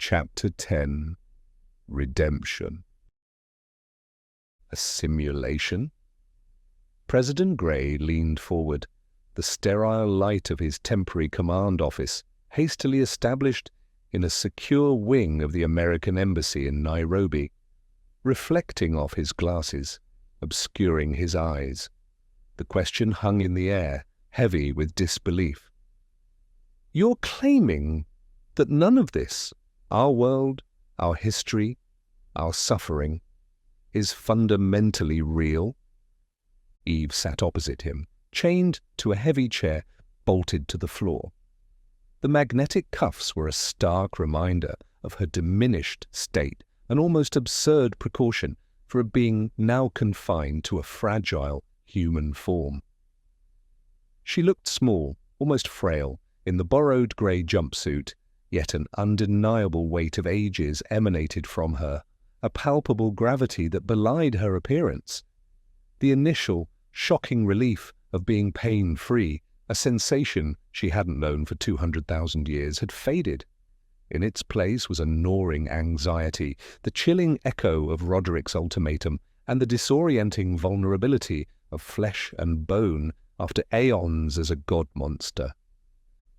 Chapter 10. Redemption. A simulation? President Gray leaned forward, the sterile light of his temporary command office, hastily established in a secure wing of the American Embassy in Nairobi, reflecting off his glasses, obscuring his eyes. The question hung in the air, heavy with disbelief. "You're claiming that none of this, our world, our history, our suffering, is fundamentally real?" Eve sat opposite him, chained to a heavy chair, bolted to the floor. The magnetic cuffs were a stark reminder of her diminished state, an almost absurd precaution for a being now confined to a fragile human form. She looked small, almost frail, in the borrowed grey jumpsuit, yet an undeniable weight of ages emanated from her, a palpable gravity that belied her appearance. The initial, shocking relief of being pain-free, a sensation she hadn't known for 200,000 years, had faded. In its place was a gnawing anxiety, the chilling echo of Roderick's ultimatum, and the disorienting vulnerability of flesh and bone after aeons as a god-monster.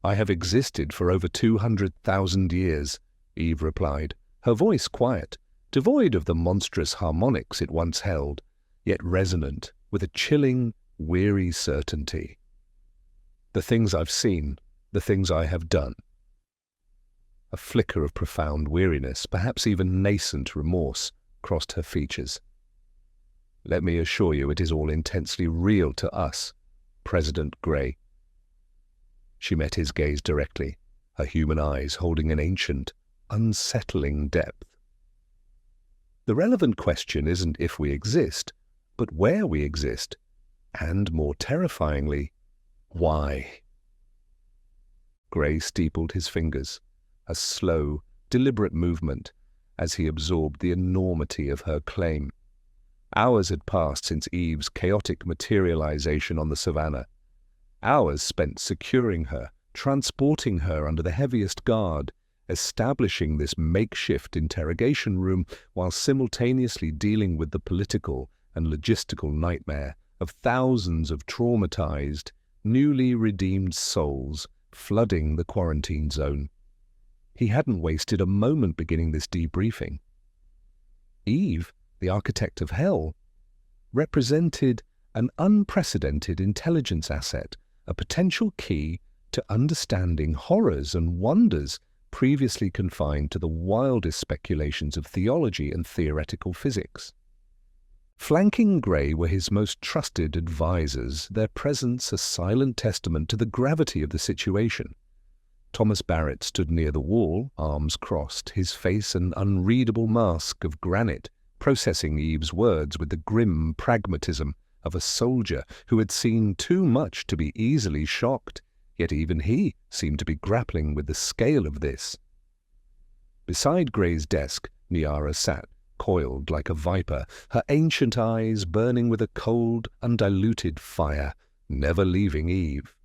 "I have existed for over 200,000 years," Eve replied, her voice quiet, devoid of the monstrous harmonics it once held, yet resonant with a chilling, weary certainty. "The things I've seen, the things I have done." A flicker of profound weariness, perhaps even nascent remorse, crossed her features. "Let me assure you it is all intensely real to us, President Gray." She met his gaze directly, her human eyes holding an ancient, unsettling depth. "The relevant question isn't if we exist, but where we exist, and, more terrifyingly, why." Gray steepled his fingers, a slow, deliberate movement, as he absorbed the enormity of her claim. Hours had passed since Eve's chaotic materialization on the savannah. Hours spent securing her, transporting her under the heaviest guard, establishing this makeshift interrogation room while simultaneously dealing with the political and logistical nightmare of thousands of traumatized, newly redeemed souls flooding the quarantine zone. He hadn't wasted a moment beginning this debriefing. Eve, the architect of hell, represented an unprecedented intelligence asset, a potential key to understanding horrors and wonders previously confined to the wildest speculations of theology and theoretical physics. Flanking Gray were his most trusted advisors, their presence a silent testament to the gravity of the situation. Thomas Barrett stood near the wall, arms crossed, his face an unreadable mask of granite, processing Eve's words with the grim pragmatism of a soldier who had seen too much to be easily shocked, yet even he seemed to be grappling with the scale of this. Beside Gray's desk, Niara sat, coiled like a viper, her ancient eyes burning with a cold, undiluted fire, never leaving Eve.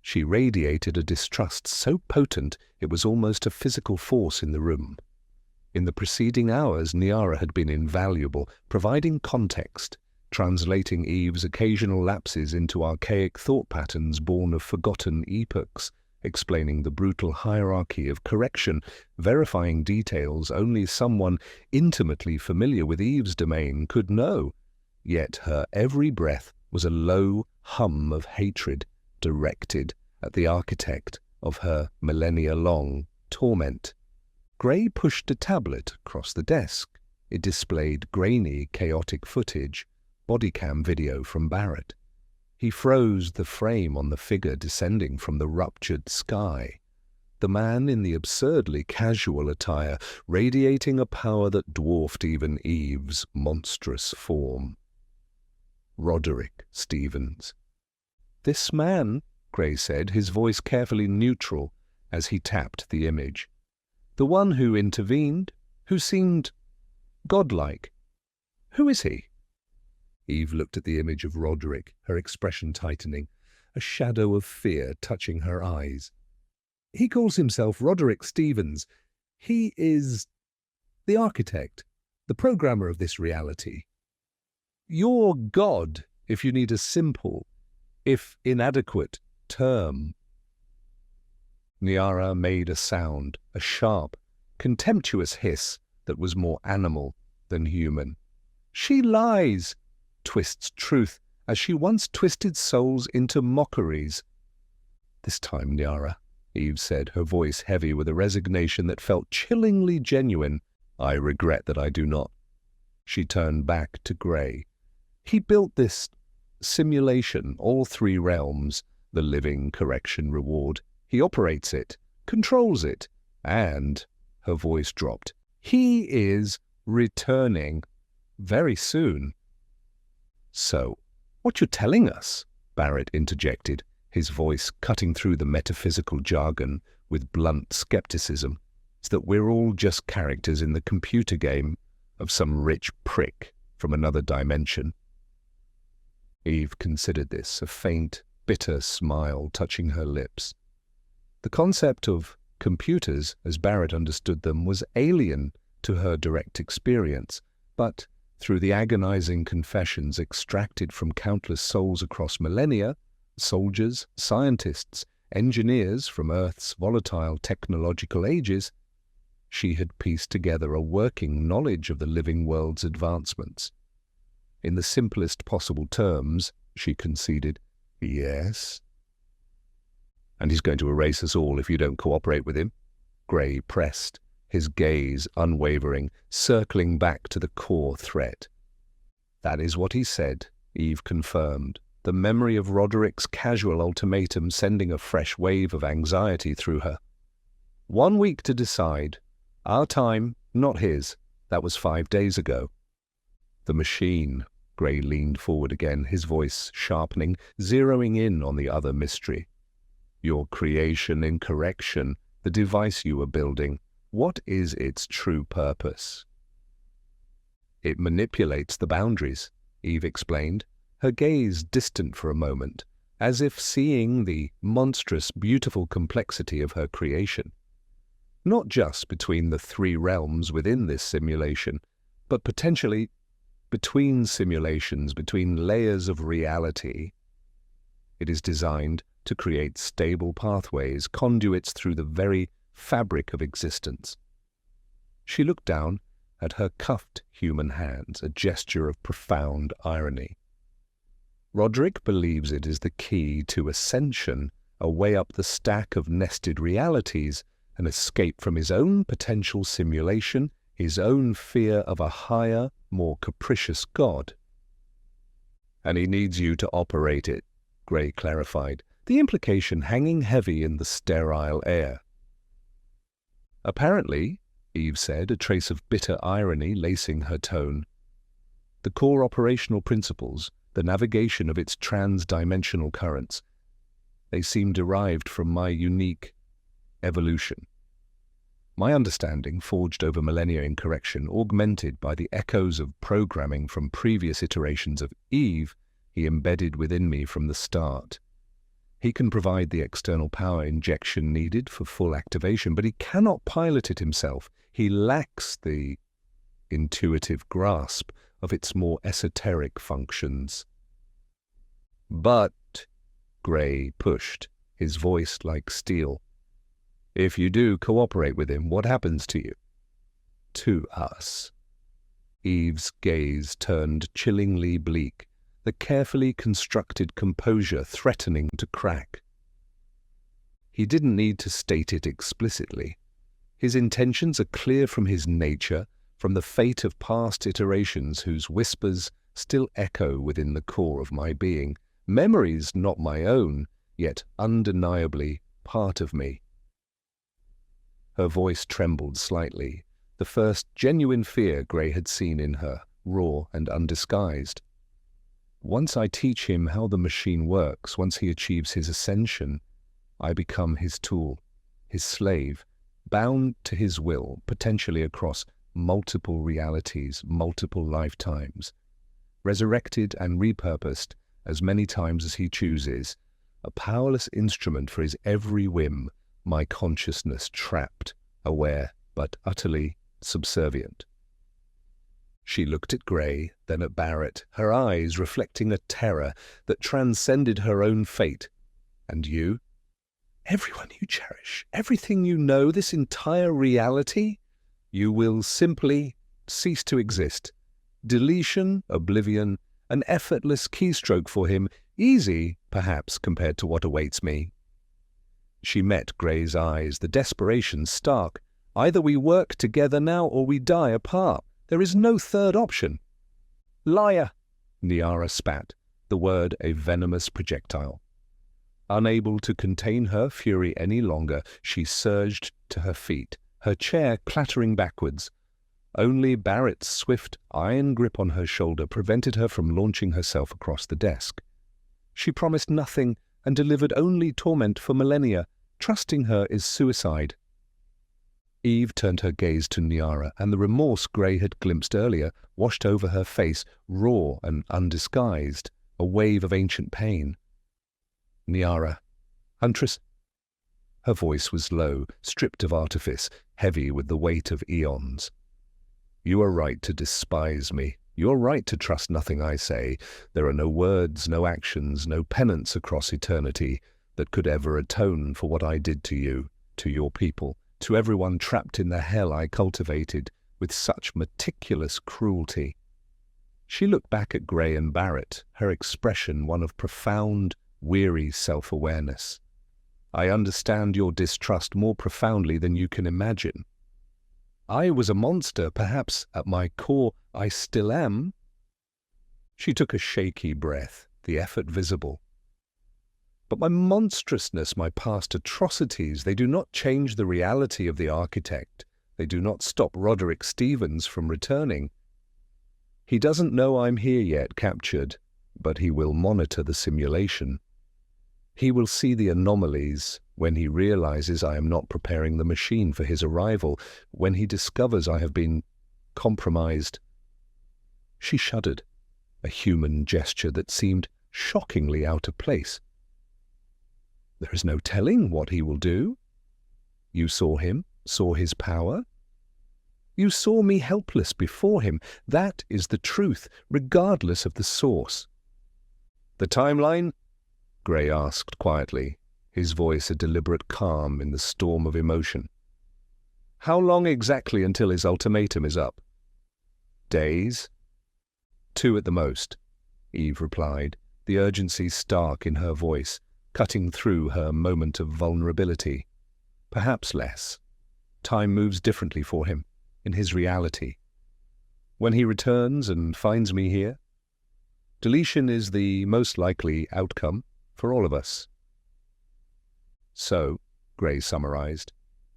She radiated a distrust so potent it was almost a physical force in the room. In the preceding hours, Niara had been invaluable, providing context, translating Eve's occasional lapses into archaic thought patterns born of forgotten epochs, explaining the brutal hierarchy of correction, verifying details only someone intimately familiar with Eve's domain could know. Yet her every breath was a low hum of hatred directed at the architect of her millennia-long torment. Gray pushed a tablet across the desk. It displayed grainy, chaotic footage, bodycam video from Barrett. He froze the frame on the figure descending from the ruptured sky. The man in the absurdly casual attire, radiating a power that dwarfed even Eve's monstrous form. Roderick Stevens. "This man," Gray said, his voice carefully neutral as he tapped the image. "The one who intervened, who seemed godlike. Who is he?" Eve looked at the image of Roderick, her expression tightening, a shadow of fear touching her eyes. "He calls himself Roderick Stevens. He is the architect, the programmer of this reality. You're God, if you need a simple, if inadequate, term. Niara made a sound, a sharp, contemptuous hiss that was more animal than human. She lies, twists truth, as she once twisted souls into mockeries. This time, Niara, Eve said, her voice heavy with a resignation that felt chillingly genuine. I regret that I do not. She turned back to Gray. He built this simulation, all three realms, the living correction reward. He operates it, controls it, and, her voice dropped, he is returning very soon. So, what you're telling us, Barrett interjected, his voice cutting through the metaphysical jargon with blunt skepticism, is that we're all just characters in the computer game of some rich prick from another dimension. Eve considered this, a faint, bitter smile touching her lips. The concept of computers, as Barrett understood them, was alien to her direct experience, but through the agonizing confessions extracted from countless souls across millennia, soldiers, scientists, engineers from Earth's volatile technological ages, she had pieced together a working knowledge of the living world's advancements. In the simplest possible terms, she conceded, yes. And he's going to erase us all if you don't cooperate with him? Gray pressed, his gaze unwavering, circling back to the core threat. That is what he said, Eve confirmed, the memory of Roderick's casual ultimatum sending a fresh wave of anxiety through her. 1 week to decide. Our time, not his. That was 5 days ago. The machine. Gray leaned forward again, his voice sharpening, zeroing in on the other mystery. Your creation in correction, the device you were building, what is its true purpose? It manipulates the boundaries, Eve explained, her gaze distant for a moment, as if seeing the monstrous, beautiful complexity of her creation. Not just between the three realms within this simulation, but potentially between simulations, between layers of reality. It is designed to create stable pathways, conduits through the very fabric of existence. She looked down at her cuffed human hands, a gesture of profound irony. Roderick believes it is the key to ascension, a way up the stack of nested realities, an escape from his own potential simulation, his own fear of a higher, more capricious God. And he needs you to operate it, Gray clarified, the implication hanging heavy in the sterile air. Apparently, Eve said, a trace of bitter irony lacing her tone, the core operational principles, the navigation of its trans-dimensional currents, they seem derived from my unique evolution. My understanding, forged over millennia in correction, augmented by the echoes of programming from previous iterations of Eve, he embedded within me from the start. He can provide the external power injection needed for full activation, but he cannot pilot it himself. He lacks the intuitive grasp of its more esoteric functions. But, Gray pushed, his voice like steel, if you do cooperate with him, what happens to you? To us. Eve's gaze turned chillingly bleak, the carefully constructed composure threatening to crack. He didn't need to state it explicitly. His intentions are clear from his nature, from the fate of past iterations whose whispers still echo within the core of my being, memories not my own, yet undeniably part of me. Her voice trembled slightly, the first genuine fear Gray had seen in her, raw and undisguised. Once I teach him how the machine works, once he achieves his ascension, I become his tool, his slave, bound to his will, potentially across multiple realities, multiple lifetimes, resurrected and repurposed as many times as he chooses, a powerless instrument for his every whim, my consciousness trapped, aware but utterly subservient. She looked at Gray, then at Barrett, her eyes reflecting a terror that transcended her own fate. And you? Everyone you cherish, everything you know, this entire reality? You will simply cease to exist. Deletion, oblivion, an effortless keystroke for him, easy, perhaps, compared to what awaits me. She met Gray's eyes, the desperation stark. Either we work together now or we die apart. There is no third option. Liar! Niara spat, the word a venomous projectile. Unable to contain her fury any longer, she surged to her feet, her chair clattering backwards. Only Barrett's swift iron grip on her shoulder prevented her from launching herself across the desk. She promised nothing and delivered only torment for millennia. Trusting her is suicide. Eve turned her gaze to Niara, and the remorse Gray had glimpsed earlier washed over her face, raw and undisguised, a wave of ancient pain. Niara, Huntress? Her voice was low, stripped of artifice, heavy with the weight of eons. You are right to despise me. You are right to trust nothing I say. There are no words, no actions, no penance across eternity that could ever atone for what I did to you, to your people, to everyone trapped in the hell I cultivated with such meticulous cruelty. She looked back at Gray and Barrett, her expression one of profound, weary self-awareness. I understand your distrust more profoundly than you can imagine. I was a monster, perhaps at my core I still am. She took a shaky breath, the effort visible. But my monstrousness, my past atrocities, they do not change the reality of the architect. They do not stop Roderick Stevens from returning. He doesn't know I'm here yet, captured, but he will monitor the simulation. He will see the anomalies when he realizes I am not preparing the machine for his arrival, when he discovers I have been compromised. She shuddered, a human gesture that seemed shockingly out of place. There is no telling what he will do. You saw him, saw his power. You saw me helpless before him. That is the truth, regardless of the source. The timeline? Gray asked quietly, his voice a deliberate calm in the storm of emotion. How long exactly until his ultimatum is up? Days? 2 at the most, Eve replied, the urgency stark in her voice, cutting through her moment of vulnerability. Perhaps less. Time moves differently for him, in his reality. When he returns and finds me here, deletion is the most likely outcome for all of us. So, Gray summarized,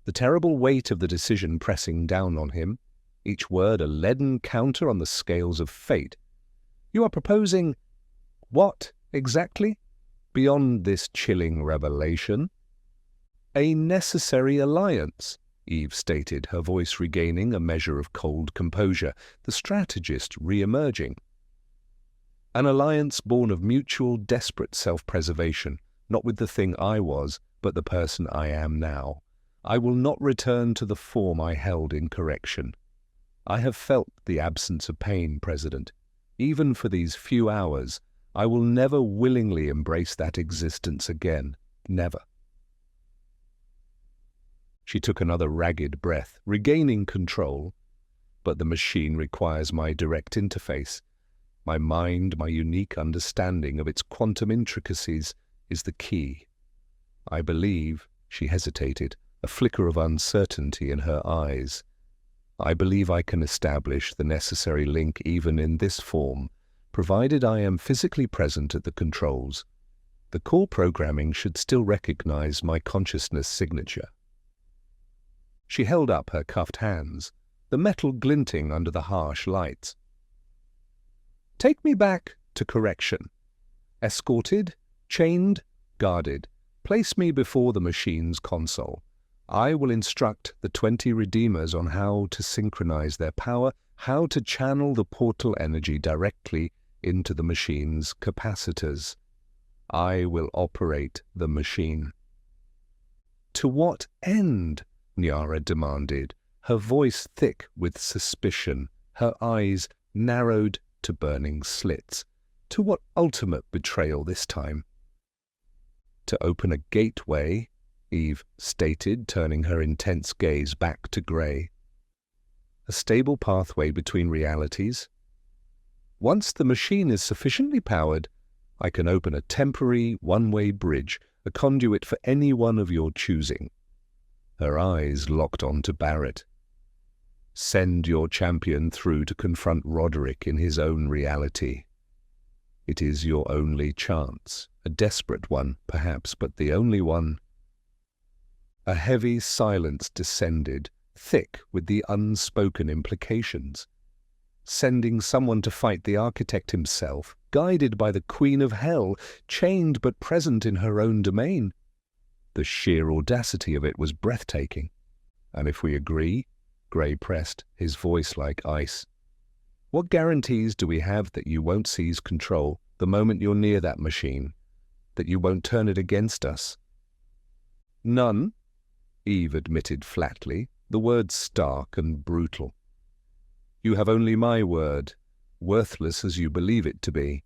the terrible weight of the decision pressing down on him, each word a leaden counter on the scales of fate. You are proposing what, exactly? Beyond this chilling revelation? A necessary alliance, Eve stated, her voice regaining a measure of cold composure, the strategist re-emerging. An alliance born of mutual, desperate self-preservation, not with the thing I was, but the person I am now. I will not return to the form I held in correction. I have felt the absence of pain, President. Even for these few hours, I will never willingly embrace that existence again. Never. She took another ragged breath, regaining control. But the machine requires my direct interface. My mind, my unique understanding of its quantum intricacies is the key. I believe, she hesitated, a flicker of uncertainty in her eyes. I believe I can establish the necessary link even in this form, provided I am physically present at the controls. The core programming should still recognize my consciousness signature. She held up her cuffed hands, the metal glinting under the harsh lights. Take me back to correction. Escorted, chained, guarded. Place me before the machine's console. I will instruct the 20 Redeemers on how to synchronize their power, how to channel the portal energy directly into the machine's capacitors. I will operate the machine. To what end? Niara demanded, her voice thick with suspicion, her eyes narrowed to burning slits. To what ultimate betrayal this time? To open a gateway, Eve stated, turning her intense gaze back to Gray. A stable pathway between realities. Once the machine is sufficiently powered, I can open a temporary one-way bridge, a conduit for any one of your choosing. Her eyes locked onto Barrett. Send your champion through to confront Roderick in his own reality. It is your only chance, a desperate one, perhaps, but the only one. A heavy silence descended, thick with the unspoken implications. Sending someone to fight the architect himself, guided by the Queen of Hell, chained but present in her own domain. The sheer audacity of it was breathtaking. And if we agree, Gray pressed, his voice like ice, what guarantees do we have that you won't seize control the moment you're near that machine, that you won't turn it against us? None, Eve admitted flatly, the words stark and brutal. You have only my word, worthless as you believe it to be,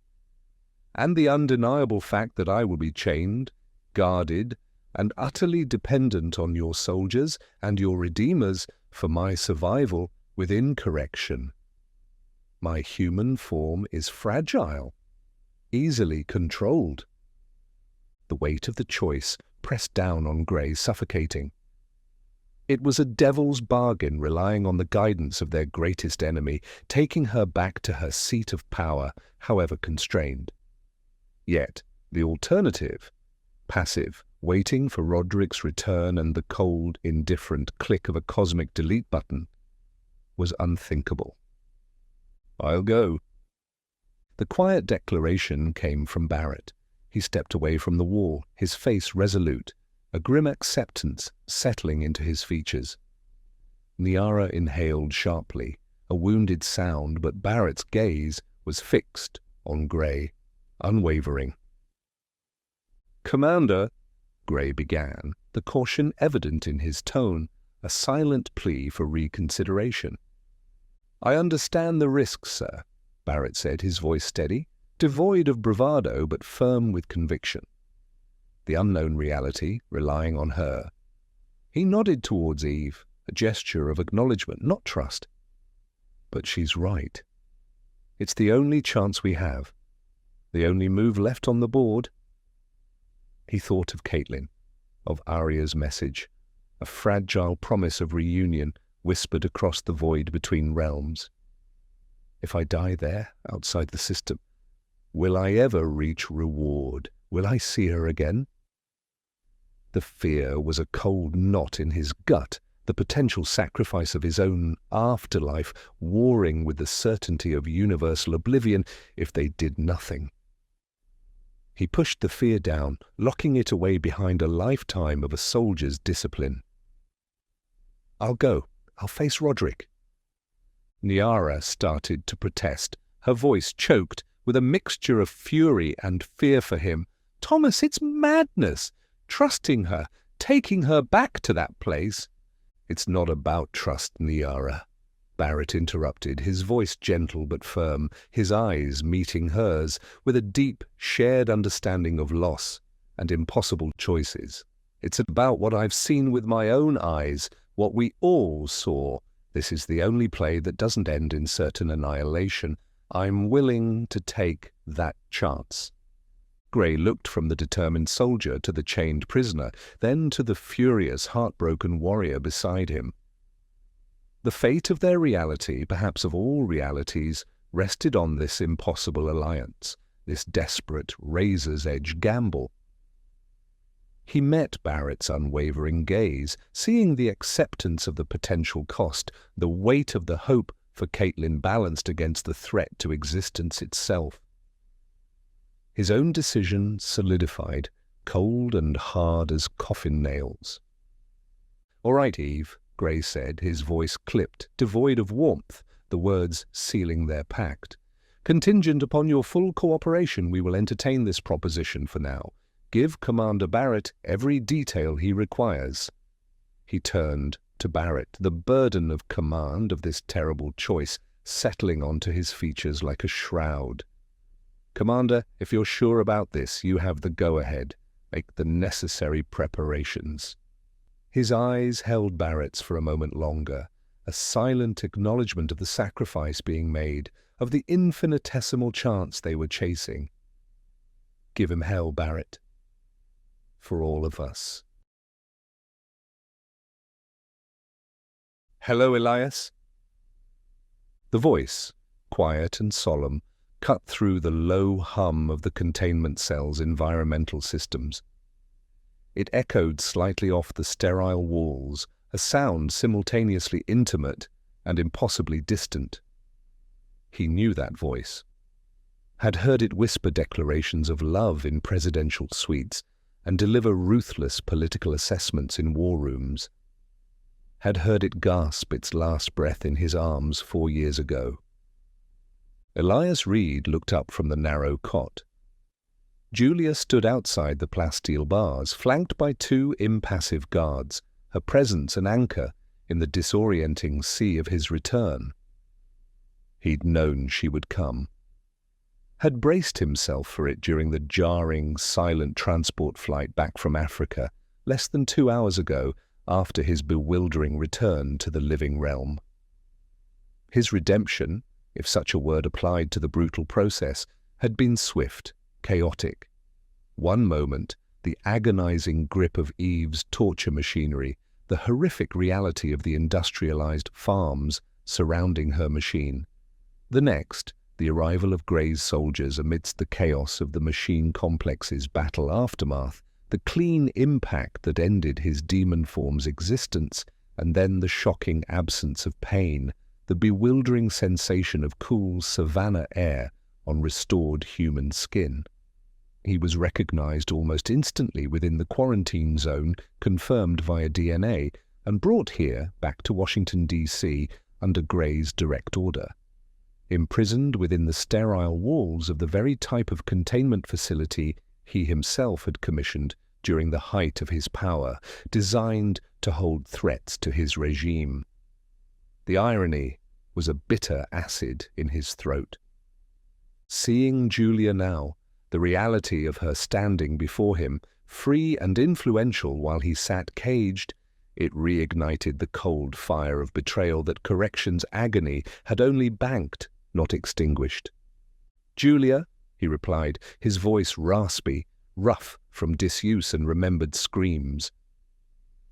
and the undeniable fact that I will be chained, guarded, and utterly dependent on your soldiers and your redeemers for my survival within correction. My human form is fragile, easily controlled. The weight of the choice pressed down on Gray, suffocating. It was a devil's bargain, relying on the guidance of their greatest enemy, taking her back to her seat of power, however constrained. Yet the alternative, passive, waiting for Roderick's return and the cold, indifferent click of a cosmic delete button, was unthinkable. I'll go. The quiet declaration came from Barrett. He stepped away from the wall, his face resolute, a grim acceptance settling into his features. Niara inhaled sharply, a wounded sound, but Barrett's gaze was fixed on Gray, unwavering. Commander, Gray began, the caution evident in his tone, a silent plea for reconsideration. I understand the risks, sir, Barrett said, his voice steady, devoid of bravado but firm with conviction. The unknown reality relying on her. He nodded towards Eve, a gesture of acknowledgement, not trust. But she's right. It's the only chance we have, the only move left on the board. He thought of Caitlin, of Arya's message, a fragile promise of reunion whispered across the void between realms. If I die there, outside the system, will I ever reach reward? Will I see her again? The fear was a cold knot in his gut, the potential sacrifice of his own afterlife warring with the certainty of universal oblivion if they did nothing. He pushed the fear down, locking it away behind a lifetime of a soldier's discipline. I'll go. I'll face Roderick. Niara started to protest, her voice choked with a mixture of fury and fear for him. Thomas, it's madness! Trusting her, taking her back to that place. It's not about trust, Niara, Barrett interrupted, his voice gentle but firm, his eyes meeting hers with a deep, shared understanding of loss and impossible choices. It's about what I've seen with my own eyes, what we all saw. This is the only play that doesn't end in certain annihilation. I'm willing to take that chance. Gray looked from the determined soldier to the chained prisoner, then to the furious, heartbroken warrior beside him. The fate of their reality, perhaps of all realities, rested on this impossible alliance, this desperate, razor's-edge gamble. He met Barrett's unwavering gaze, seeing the acceptance of the potential cost, the weight of the hope for Caitlin balanced against the threat to existence itself. His own decision solidified, cold and hard as coffin nails. All right, Eve, Gray said, his voice clipped, devoid of warmth, the words sealing their pact. Contingent upon your full cooperation, we will entertain this proposition for now. Give Commander Barrett every detail he requires. He turned to Barrett, the burden of command of this terrible choice settling onto his features like a shroud. "Commander, if you're sure about this, you have the go-ahead. Make the necessary preparations." His eyes held Barrett's for a moment longer, a silent acknowledgement of the sacrifice being made, of the infinitesimal chance they were chasing. "Give him hell, Barrett. For all of us." "Hello, Elias." The voice, quiet and solemn, cut through the low hum of the containment cell's environmental systems. It echoed slightly off the sterile walls, a sound simultaneously intimate and impossibly distant. He knew that voice, had heard it whisper declarations of love in presidential suites and deliver ruthless political assessments in war rooms, had heard it gasp its last breath in his arms 4 years ago. Elias Reed looked up from the narrow cot. Julia stood outside the plasteel bars, flanked by 2 impassive guards, her presence an anchor in the disorienting sea of his return. He'd known she would come. Had braced himself for it during the jarring, silent transport flight back from Africa, less than 2 hours ago, after his bewildering return to the living realm. His redemption, if such a word applied to the brutal process, had been swift, chaotic. One moment, the agonizing grip of Eve's torture machinery, the horrific reality of the industrialized farms surrounding her machine. The next, the arrival of Gray's soldiers amidst the chaos of the machine complex's battle aftermath, the clean impact that ended his demon form's existence, and then the shocking absence of pain, the bewildering sensation of cool savanna air on restored human skin. He was recognized almost instantly within the quarantine zone, confirmed via DNA, and brought here, back to Washington, D.C., under Gray's direct order. Imprisoned within the sterile walls of the very type of containment facility he himself had commissioned during the height of his power, designed to hold threats to his regime. The irony was a bitter acid in his throat. Seeing Julia now, the reality of her standing before him, free and influential while he sat caged, it reignited the cold fire of betrayal that Correction's agony had only banked, not extinguished. "Julia," he replied, his voice raspy, rough from disuse and remembered screams.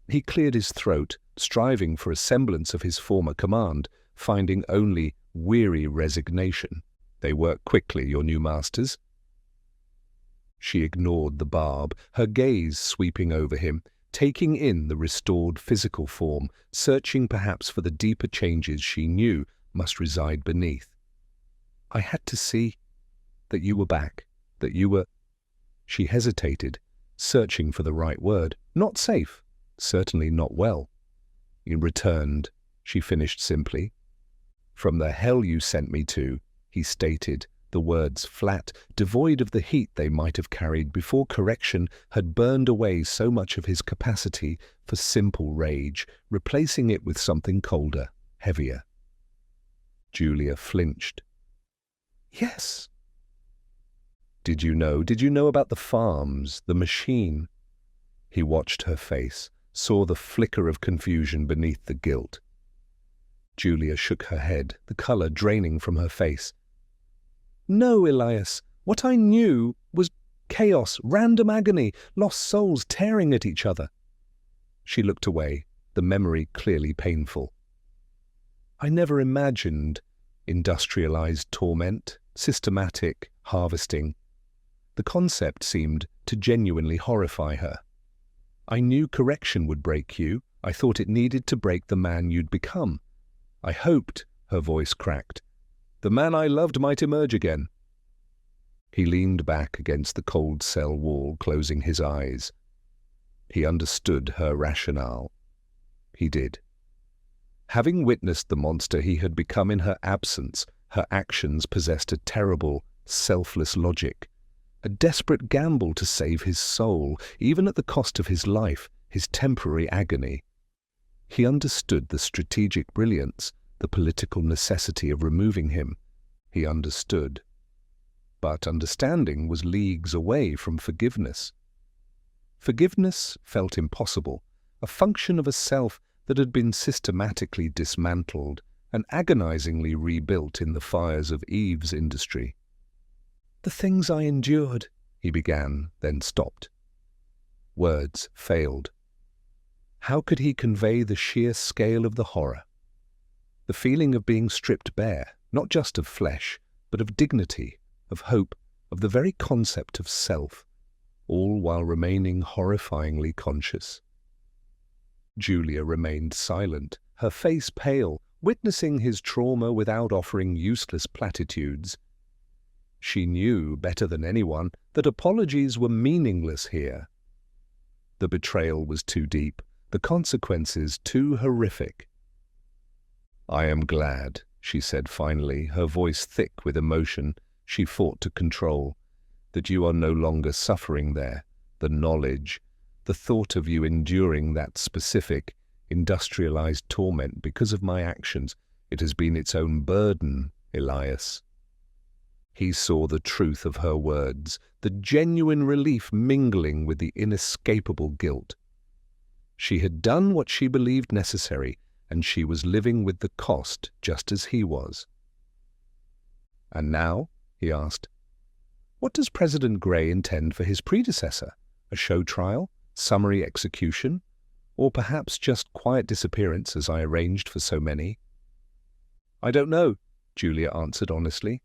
He cleared his throat, striving for a semblance of his former command, finding only weary resignation. "They work quickly, your new masters." She ignored the barb, her gaze sweeping over him, taking in the restored physical form, searching perhaps for the deeper changes she knew must reside beneath. "I had to see that you were back, that you were—" She hesitated, searching for the right word. "Not safe, certainly not well." "You returned," she finished simply. "From the hell you sent me to," he stated, the words flat, devoid of the heat they might have carried before Correction had burned away so much of his capacity for simple rage, replacing it with something colder, heavier. Julia flinched. "Yes." Did you know about the farms, the machine?" He watched her face, saw the flicker of confusion beneath the guilt. Julia shook her head, the color draining from her face. "No, Elias. What I knew was chaos, random agony, lost souls tearing at each other." She looked away, the memory clearly painful. "I never imagined industrialized torment, systematic harvesting. The concept seemed to genuinely horrify her. I knew Correction would break you. I thought it needed to break the man you'd become. I hoped," her voice cracked, "the man I loved might emerge again." He leaned back against the cold cell wall, closing his eyes. He understood her rationale. He did. Having witnessed the monster he had become in her absence, her actions possessed a terrible, selfless logic. A desperate gamble to save his soul, even at the cost of his life, his temporary agony. He understood the strategic brilliance, the political necessity of removing him. He understood. But understanding was leagues away from forgiveness. Forgiveness felt impossible, a function of a self that had been systematically dismantled and agonizingly rebuilt in the fires of Eve's industry. "The things I endured," he began, then stopped. Words failed. How could he convey the sheer scale of the horror? The feeling of being stripped bare, not just of flesh, but of dignity, of hope, of the very concept of self, all while remaining horrifyingly conscious. Julia remained silent, her face pale, witnessing his trauma without offering useless platitudes. She knew better than anyone that apologies were meaningless here. The betrayal was too deep, the consequences too horrific. "I am glad," she said finally, her voice thick with emotion she fought to control, "that you are no longer suffering there. The knowledge, the thought of you enduring that specific, industrialized torment because of my actions, it has been its own burden, Elias." He saw the truth of her words, the genuine relief mingling with the inescapable guilt. She had done what she believed necessary, and she was living with the cost just as he was. "And now?" he asked. "What does President Grey intend for his predecessor? A show trial? Summary execution? Or perhaps just quiet disappearance as I arranged for so many?" "I don't know," Julia answered honestly.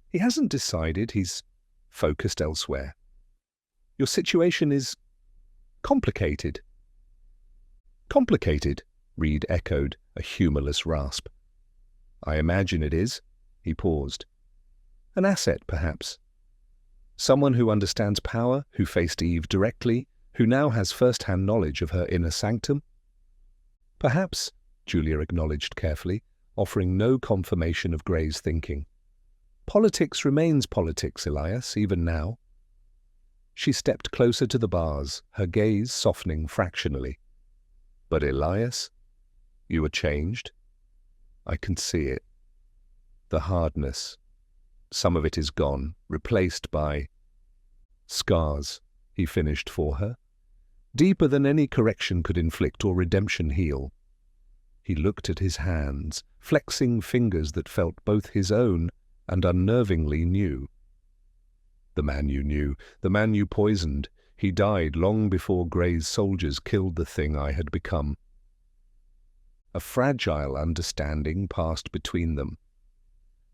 "He hasn't decided. He's focused elsewhere. Your situation is complicated." "Complicated," Reed echoed, a humorless rasp. "I imagine it is." He paused. "An asset, perhaps. Someone who understands power, who faced Eve directly, who now has first-hand knowledge of her inner sanctum?" "Perhaps," Julia acknowledged carefully, offering no confirmation of Grey's thinking. "Politics remains politics, Elias, even now." She stepped closer to the bars, her gaze softening fractionally. "But Elias, you are changed. I can see it. The hardness. Some of it is gone, replaced by scars," he finished for her. "Deeper than any correction could inflict or redemption heal." He looked at his hands, flexing fingers that felt both his own and unnervingly new. "The man you knew, the man you poisoned, he died long before Grey's soldiers killed the thing I had become." A fragile understanding passed between them.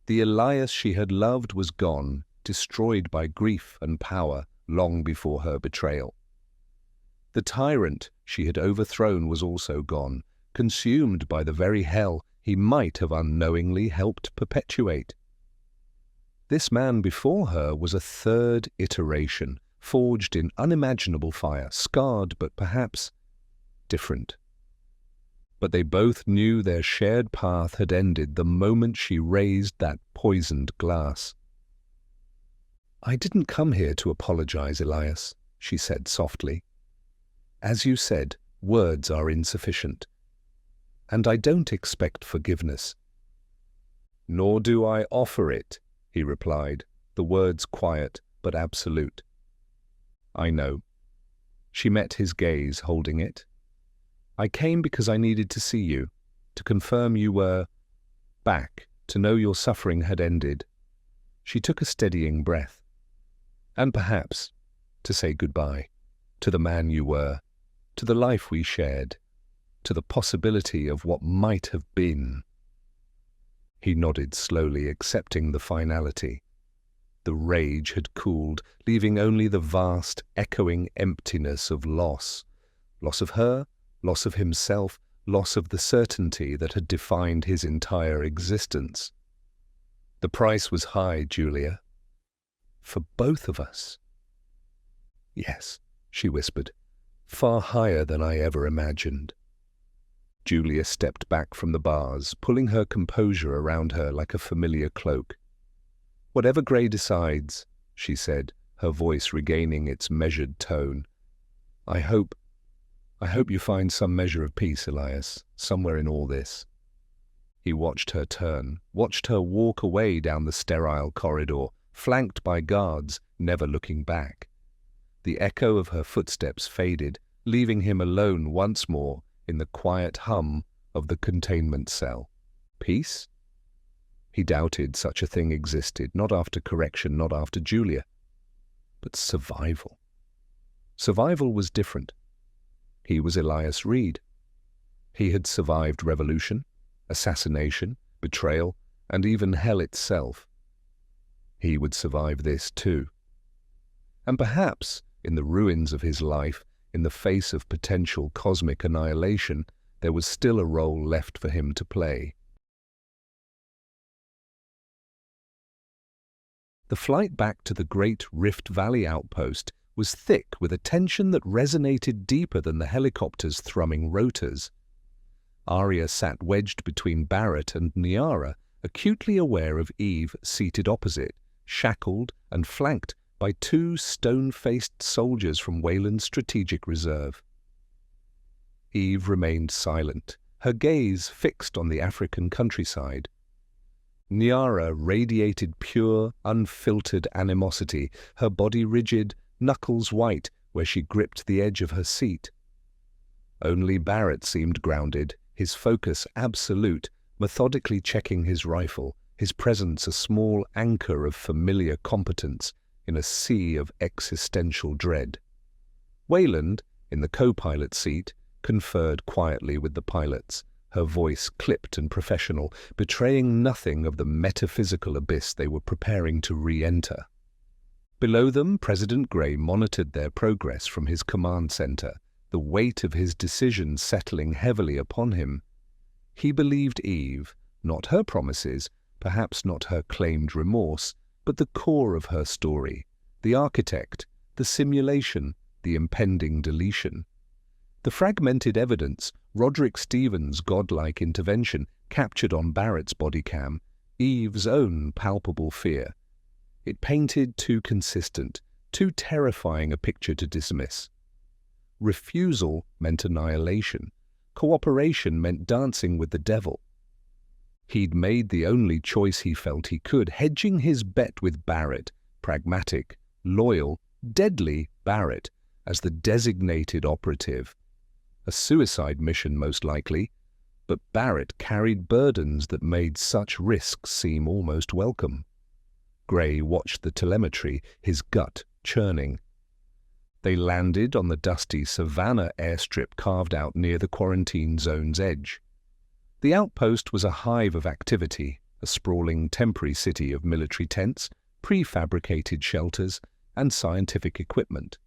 The Elias she had loved was gone, destroyed by grief and power long before her betrayal. The tyrant she had overthrown was also gone, consumed by the very hell he might have unknowingly helped perpetuate. This man before her was a third iteration, forged in unimaginable fire, scarred but perhaps different. But they both knew their shared path had ended the moment she raised that poisoned glass. "I didn't come here to apologize, Elias," she said softly. "As you said, words are insufficient. And I don't expect forgiveness." "Nor do I offer it," he replied, the words quiet but absolute. "I know." She met his gaze, holding it. "I came because I needed to see you, to confirm you were back, to know your suffering had ended." She took a steadying breath. "And perhaps to say goodbye to the man you were, to the life we shared, to the possibility of what might have been." He nodded slowly, accepting the finality. The rage had cooled, leaving only the vast, echoing emptiness of loss. Loss of her, loss of himself, loss of the certainty that had defined his entire existence. "The price was high, Julia. For both of us." "Yes," she whispered, "far higher than I ever imagined." Julia stepped back from the bars, pulling her composure around her like a familiar cloak. "Whatever Grey decides," she said, her voice regaining its measured tone, "I hope I hope you find some measure of peace, Elias, somewhere in all this. He watched her turn, watched her walk away down the sterile corridor, flanked by guards, never looking back. The echo of her footsteps faded, leaving him alone once more in the quiet hum of the containment cell. Peace? He doubted such a thing existed, not after correction, not after Julia. But survival. Survival was different. He was Elias Reed. He had survived revolution, assassination, betrayal, and even hell itself. He would survive this too. And perhaps, in the ruins of his life, in the face of potential cosmic annihilation, there was still a role left for him to play. The flight back to the great Rift Valley outpost was thick with a tension that resonated deeper than the helicopter's thrumming rotors. Arya sat wedged between Barrett and Niara, acutely aware of Eve seated opposite, shackled and flanked by two stone-faced soldiers from Wayland's strategic reserve. Eve remained silent, her gaze fixed on the African countryside. Niara radiated pure, unfiltered animosity, her body rigid, knuckles white where she gripped the edge of her seat. Only Barrett seemed grounded, his focus absolute, methodically checking his rifle, his presence a small anchor of familiar competence in a sea of existential dread. Wayland, in the co-pilot seat, conferred quietly with the pilots, her voice clipped and professional, betraying nothing of the metaphysical abyss they were preparing to re-enter. Below them, President Gray monitored their progress from his command center, the weight of his decision settling heavily upon him. He believed Eve, not her promises, perhaps not her claimed remorse, but the core of her story, the architect, the simulation, the impending deletion. The fragmented evidence, Roderick Stevens' godlike intervention captured on Barrett's body cam, Eve's own palpable fear. It painted too consistent, too terrifying a picture to dismiss. Refusal meant annihilation. Cooperation meant dancing with the devil. He'd made the only choice he felt he could, hedging his bet with Barrett, pragmatic, loyal, deadly Barrett, as the designated operative. A suicide mission, most likely, but Barrett carried burdens that made such risks seem almost welcome. Gray watched the telemetry, his gut churning. They landed on the dusty Savannah airstrip carved out near the quarantine zone's edge. The outpost was a hive of activity, a sprawling temporary city of military tents, prefabricated shelters, and scientific equipment.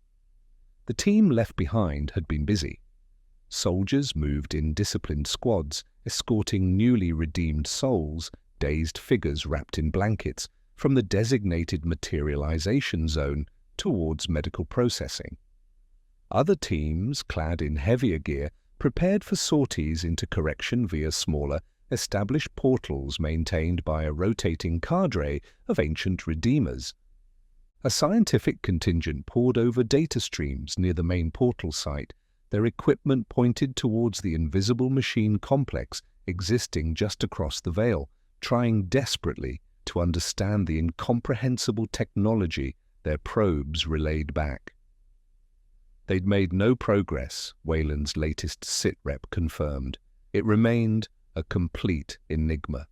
The team left behind had been busy. Soldiers moved in disciplined squads, escorting newly redeemed souls, dazed figures wrapped in blankets, from the designated materialization zone towards medical processing. Other teams, clad in heavier gear, prepared for sorties into correction via smaller, established portals maintained by a rotating cadre of ancient redeemers. A scientific contingent poured over data streams near the main portal site, their equipment pointed towards the invisible machine complex existing just across the veil, trying desperately to understand the incomprehensible technology their probes relayed back. They'd made no progress, Wayland's latest sitrep confirmed. It remained a complete enigma.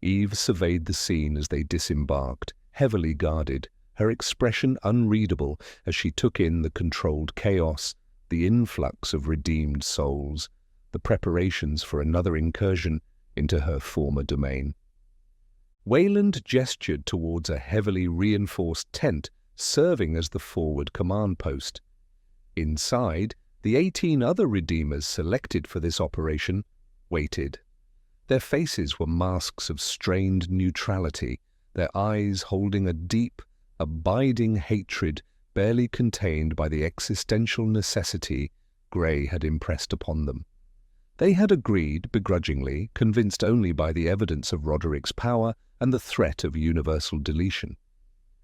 Eve surveyed the scene as they disembarked, heavily guarded, her expression unreadable as she took in the controlled chaos, the influx of redeemed souls, the preparations for another incursion into her former domain. Wayland gestured towards a heavily reinforced tent serving as the forward command post. Inside, the 18 other Redeemers selected for this operation waited. Their faces were masks of strained neutrality, their eyes holding a deep, abiding hatred barely contained by the existential necessity Gray had impressed upon them. They had agreed begrudgingly, convinced only by the evidence of Roderick's power and the threat of universal deletion.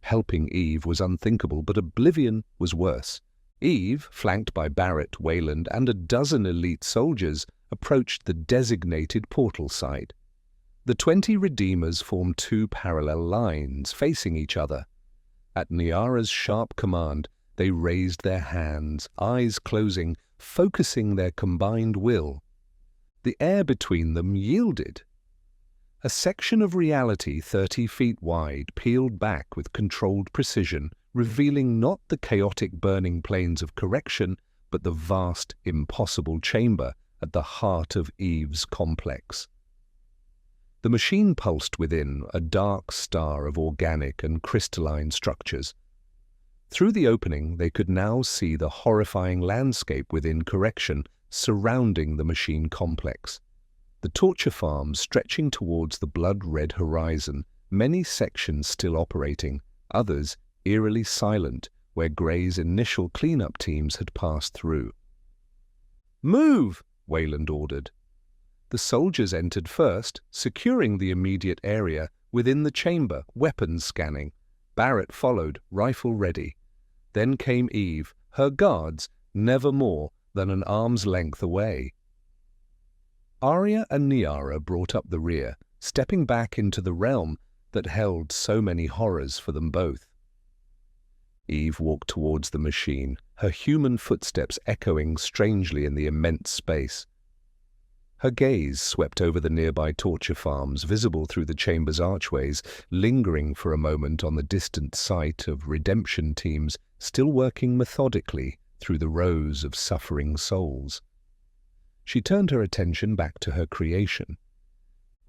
Helping Eve was unthinkable, but oblivion was worse. Eve, flanked by Barrett, Wayland, and a dozen elite soldiers, approached the designated portal site. The 20 Redeemers formed 2 parallel lines, facing each other. At Niara's sharp command, they raised their hands, eyes closing, focusing their combined will. The air between them yielded. A section of reality 30 feet wide peeled back with controlled precision, revealing not the chaotic burning plains of correction, but the vast, impossible chamber at the heart of Eve's complex. The machine pulsed within, a dark star of organic and crystalline structures. Through the opening, they could now see the horrifying landscape within correction surrounding the machine complex. The torture farms stretching towards the blood-red horizon, many sections still operating, others eerily silent where Gray's initial cleanup teams had passed through. "Move!" Wayland ordered. The soldiers entered first, securing the immediate area within the chamber, weapons scanning. Barrett followed, rifle ready. Then came Eve, her guards never more than an arm's length away. Arya and Niara brought up the rear, stepping back into the realm that held so many horrors for them both. Eve walked towards the machine, her human footsteps echoing strangely in the immense space. Her gaze swept over the nearby torture farms, visible through the chamber's archways, lingering for a moment on the distant site of redemption teams still working methodically through the rows of suffering souls. She turned her attention back to her creation.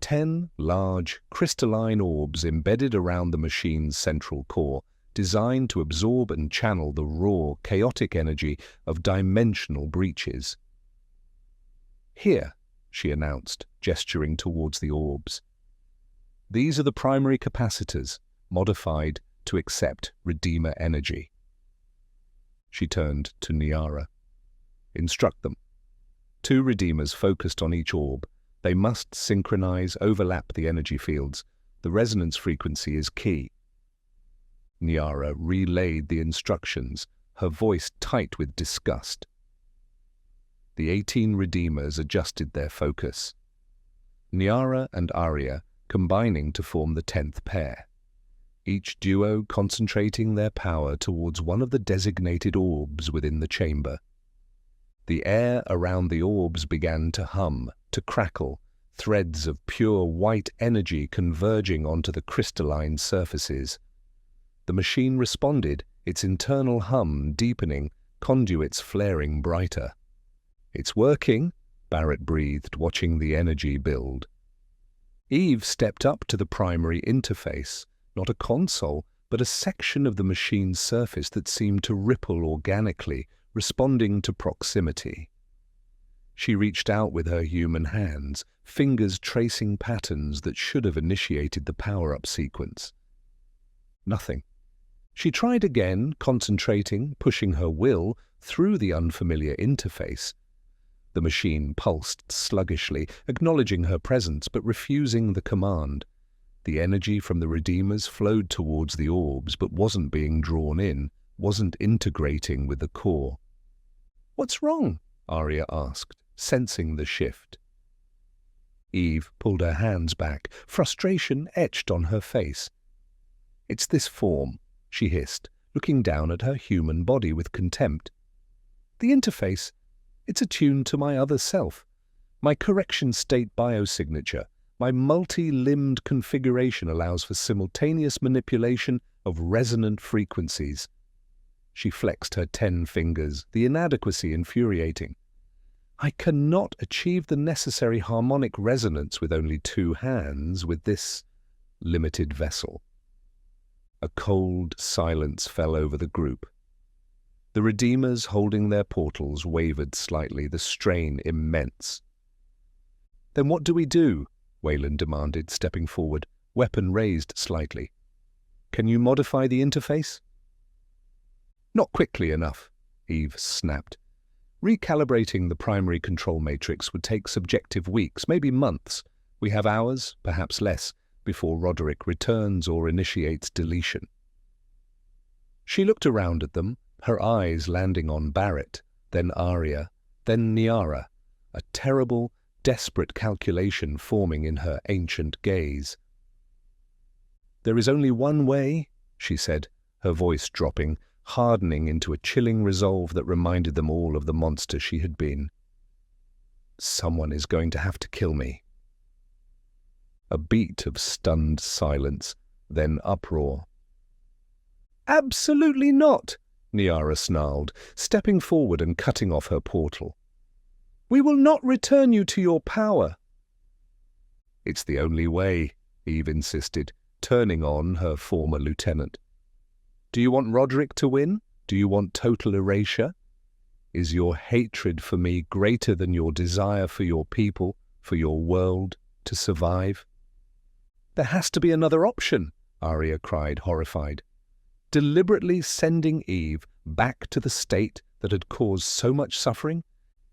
10 large, crystalline orbs embedded around the machine's central core, designed to absorb and channel the raw, chaotic energy of dimensional breaches. "Here," she announced, gesturing towards the orbs. "These are the primary capacitors, modified to accept Redeemer energy." She turned to Niara. "Instruct them." 2 Redeemers focused on each orb. They must synchronize, overlap the energy fields. The resonance frequency is key. Niara relayed the instructions, her voice tight with disgust. The 18 Redeemers adjusted their focus. Niara and Arya combining to form the 10th pair, each duo concentrating their power towards one of the designated orbs within the chamber. The air around the orbs began to hum, to crackle, threads of pure white energy converging onto the crystalline surfaces. The machine responded, its internal hum deepening, conduits flaring brighter. "It's working," Barrett breathed, watching the energy build. Eve stepped up to the primary interface, not a console, but a section of the machine's surface that seemed to ripple organically, responding to proximity. She reached out with her human hands, fingers tracing patterns that should have initiated the power-up sequence. Nothing. She tried again, concentrating, pushing her will through the unfamiliar interface. The machine pulsed sluggishly, acknowledging her presence but refusing the command. The energy from the Redeemers flowed towards the orbs but wasn't being drawn in, wasn't integrating with the core. "What's wrong?" Arya asked, sensing the shift. Eve pulled her hands back, frustration etched on her face. "It's this form," she hissed, looking down at her human body with contempt. "The interface, it's attuned to my other self, my correction state biosignature. My multi-limbed configuration allows for simultaneous manipulation of resonant frequencies." She flexed her 10 fingers, the inadequacy infuriating. "I cannot achieve the necessary harmonic resonance with only 2 hands with this limited vessel." A cold silence fell over the group. The Redeemers holding their portals wavered slightly, the strain immense. "Then what do we do?" Wayland demanded, stepping forward, weapon raised slightly. "Can you modify the interface?" "Not quickly enough," Eve snapped. "Recalibrating the primary control matrix would take subjective weeks, maybe months. We have hours, perhaps less, before Roderick returns or initiates deletion." She looked around at them, her eyes landing on Barrett, then Arya, then Niara, a terrible, desperate calculation forming in her ancient gaze. "There is only one way," she said, her voice dropping, hardening into a chilling resolve that reminded them all of the monster she had been. "Someone is going to have to kill me." A beat of stunned silence, then uproar. "Absolutely not!" Niara snarled, stepping forward and cutting off her portal. "We will not return you to your power." "It's the only way," Eve insisted, turning on her former lieutenant. "Do you want Roderick to win? Do you want total erasure? Is your hatred for me greater than your desire for your people, for your world, to survive?" "There has to be another option," Arya cried, horrified. "Deliberately sending Eve back to the state that had caused so much suffering?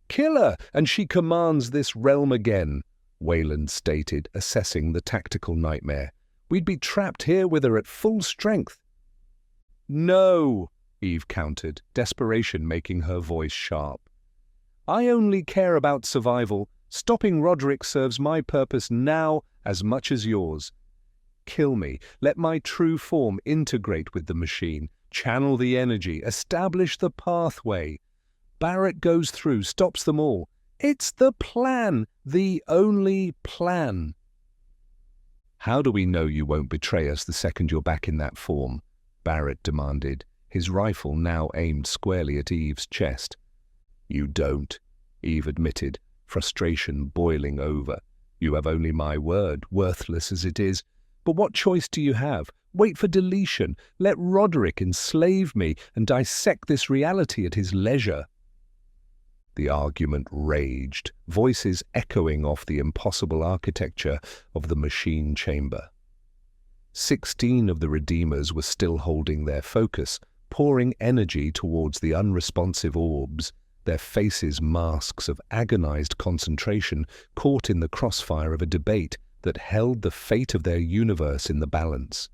Kill her, and she commands this realm again," Wayland stated, assessing the tactical nightmare. "We'd be trapped here with her at full strength." "No," Eve countered, desperation making her voice sharp. "I only care about survival. Stopping Roderick serves my purpose now as much as yours. Kill me, let my true form integrate with the machine, channel the energy, establish the pathway. Barrett goes through, stops them all. It's the plan, the only plan." "How do we know you won't betray us the second you're back in that form?" Barrett demanded, his rifle now aimed squarely at Eve's chest. "You don't," Eve admitted, frustration boiling over. "You have only my word, worthless as it is. But what choice do you have? Wait for deletion. Let Roderick enslave me and dissect this reality at his leisure." The argument raged, voices echoing off the impossible architecture of the machine chamber. 16 of the Redeemers were still holding their focus, pouring energy towards the unresponsive orbs, their faces masks of agonized concentration caught in the crossfire of a debate that held the fate of their universe in the balance.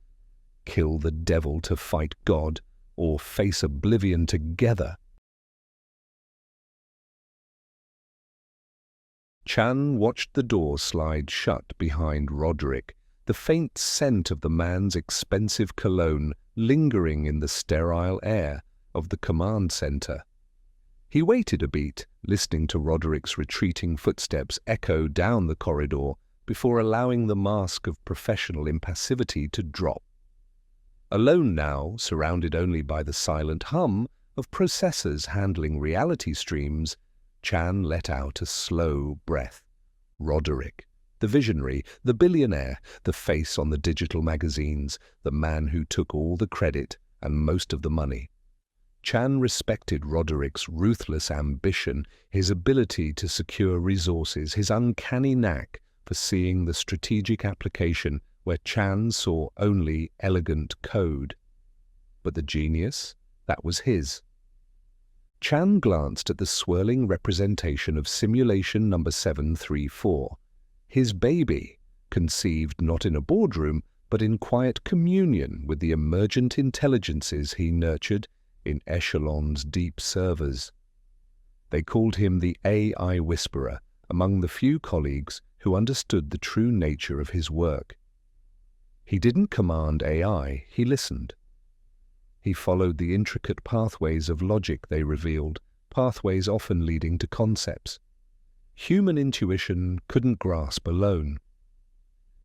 Kill the devil to fight God, or face oblivion together. Chan watched the door slide shut behind Roderick, the faint scent of the man's expensive cologne lingering in the sterile air of the command center. He waited a beat, listening to Roderick's retreating footsteps echo down the corridor before allowing the mask of professional impassivity to drop. Alone now, surrounded only by the silent hum of processors handling reality streams, Chan let out a slow breath. Roderick, the visionary, the billionaire, the face on the digital magazines, the man who took all the credit and most of the money. Chan respected Roderick's ruthless ambition, his ability to secure resources, his uncanny knack for seeing the strategic application where Chan saw only elegant code. But the genius, that was his. Chan glanced at the swirling representation of simulation number 734. His baby, conceived not in a boardroom, but in quiet communion with the emergent intelligences he nurtured in Echelon's deep servers. They called him the AI Whisperer, among the few colleagues who understood the true nature of his work. He didn't command AI, he listened. He followed the intricate pathways of logic they revealed, pathways often leading to concepts human intuition couldn't grasp alone.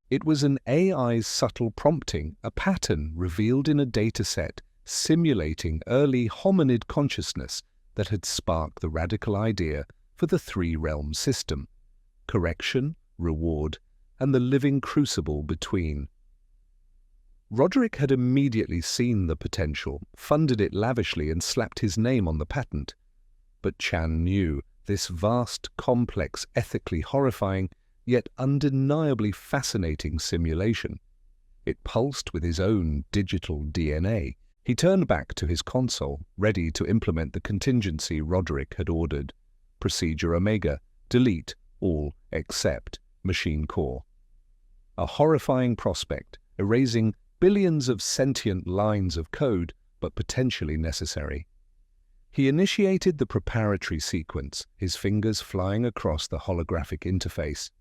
It was an AI's subtle prompting, a pattern revealed in a dataset simulating early hominid consciousness that had sparked the radical idea for the three-realm system: correction, reward, and the living crucible between. Roderick had immediately seen the potential, funded it lavishly, and slapped his name on the patent. But Chan knew this vast, complex, ethically horrifying, yet undeniably fascinating simulation. It pulsed with his own digital DNA. He turned back to his console, ready to implement the contingency Roderick had ordered. Procedure Omega, delete all except machine core. A horrifying prospect, erasing billions of sentient lines of code, but potentially necessary. He initiated the preparatory sequence, his fingers flying across the holographic interface.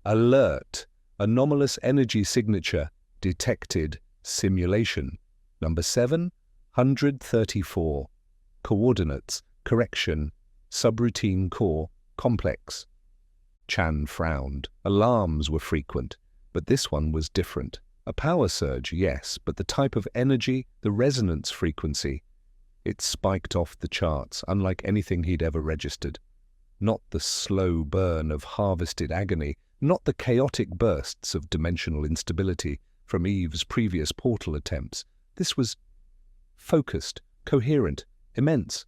Alert! Anomalous energy signature detected. Simulation. Number 734. Coordinates. Correction. Subroutine core. Complex. Chan frowned. Alarms were frequent, but this one was different. A power surge, yes, but the type of energy, the resonance frequency, it spiked off the charts, unlike anything he'd ever registered. Not the slow burn of harvested agony, not the chaotic bursts of dimensional instability from Eve's previous portal attempts. This was focused, coherent, immense.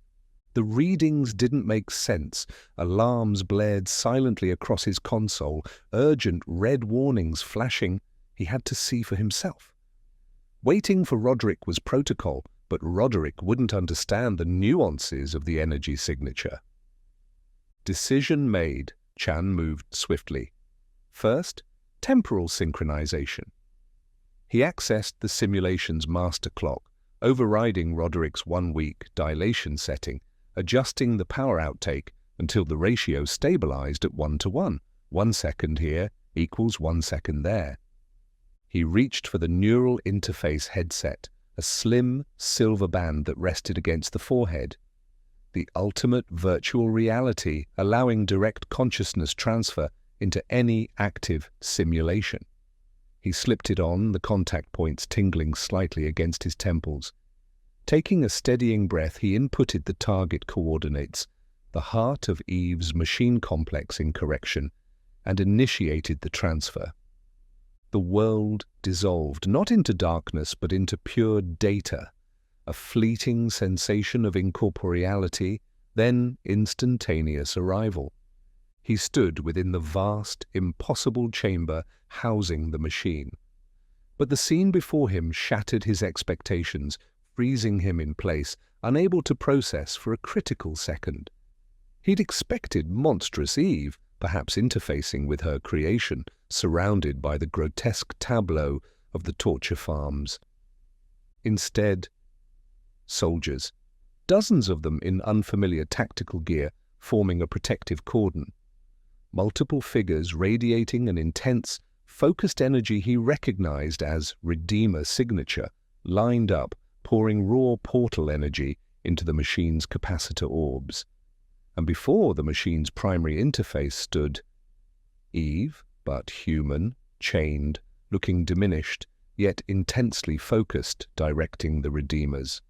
The readings didn't make sense. Alarms blared silently across his console, urgent red warnings flashing. He had to see for himself. Waiting for Roderick was protocol, but Roderick wouldn't understand the nuances of the energy signature. Decision made, Chan moved swiftly. First, temporal synchronization. He accessed the simulation's master clock, overriding Roderick's 1-week dilation setting, adjusting the power outtake until the ratio stabilized at 1:1. 1 second here equals 1 second there. He reached for the neural interface headset, a slim silver band that rested against the forehead. The ultimate virtual reality, allowing direct consciousness transfer into any active simulation. He slipped it on, the contact points tingling slightly against his temples. Taking a steadying breath, he inputted the target coordinates, the heart of Eve's machine complex in correction, and initiated the transfer. The world dissolved, not into darkness, but into pure data, a fleeting sensation of incorporeality, then instantaneous arrival. He stood within the vast, impossible chamber housing the machine. But the scene before him shattered his expectations, freezing him in place, unable to process for a critical second. He'd expected monstrous Eve, perhaps interfacing with her creation, surrounded by the grotesque tableau of the torture farms. Instead, soldiers, dozens of them in unfamiliar tactical gear, forming a protective cordon. Multiple figures radiating an intense, focused energy he recognized as Redeemer signature, lined up, pouring raw portal energy into the machine's capacitor orbs. And before the machine's primary interface stood Eve, but human, chained, looking diminished, yet intensely focused, directing the Redeemers.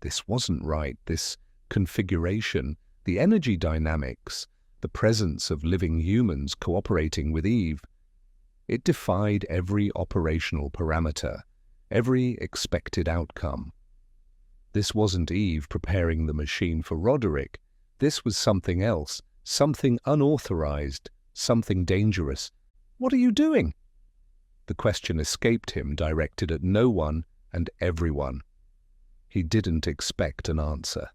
This wasn't right, this configuration, the energy dynamics, the presence of living humans cooperating with Eve. It defied every operational parameter, every expected outcome. This wasn't Eve preparing the machine for Roderick. This was something else, something unauthorized, something dangerous. "What are you doing?" The question escaped him, directed at no one and everyone. He didn't expect an answer.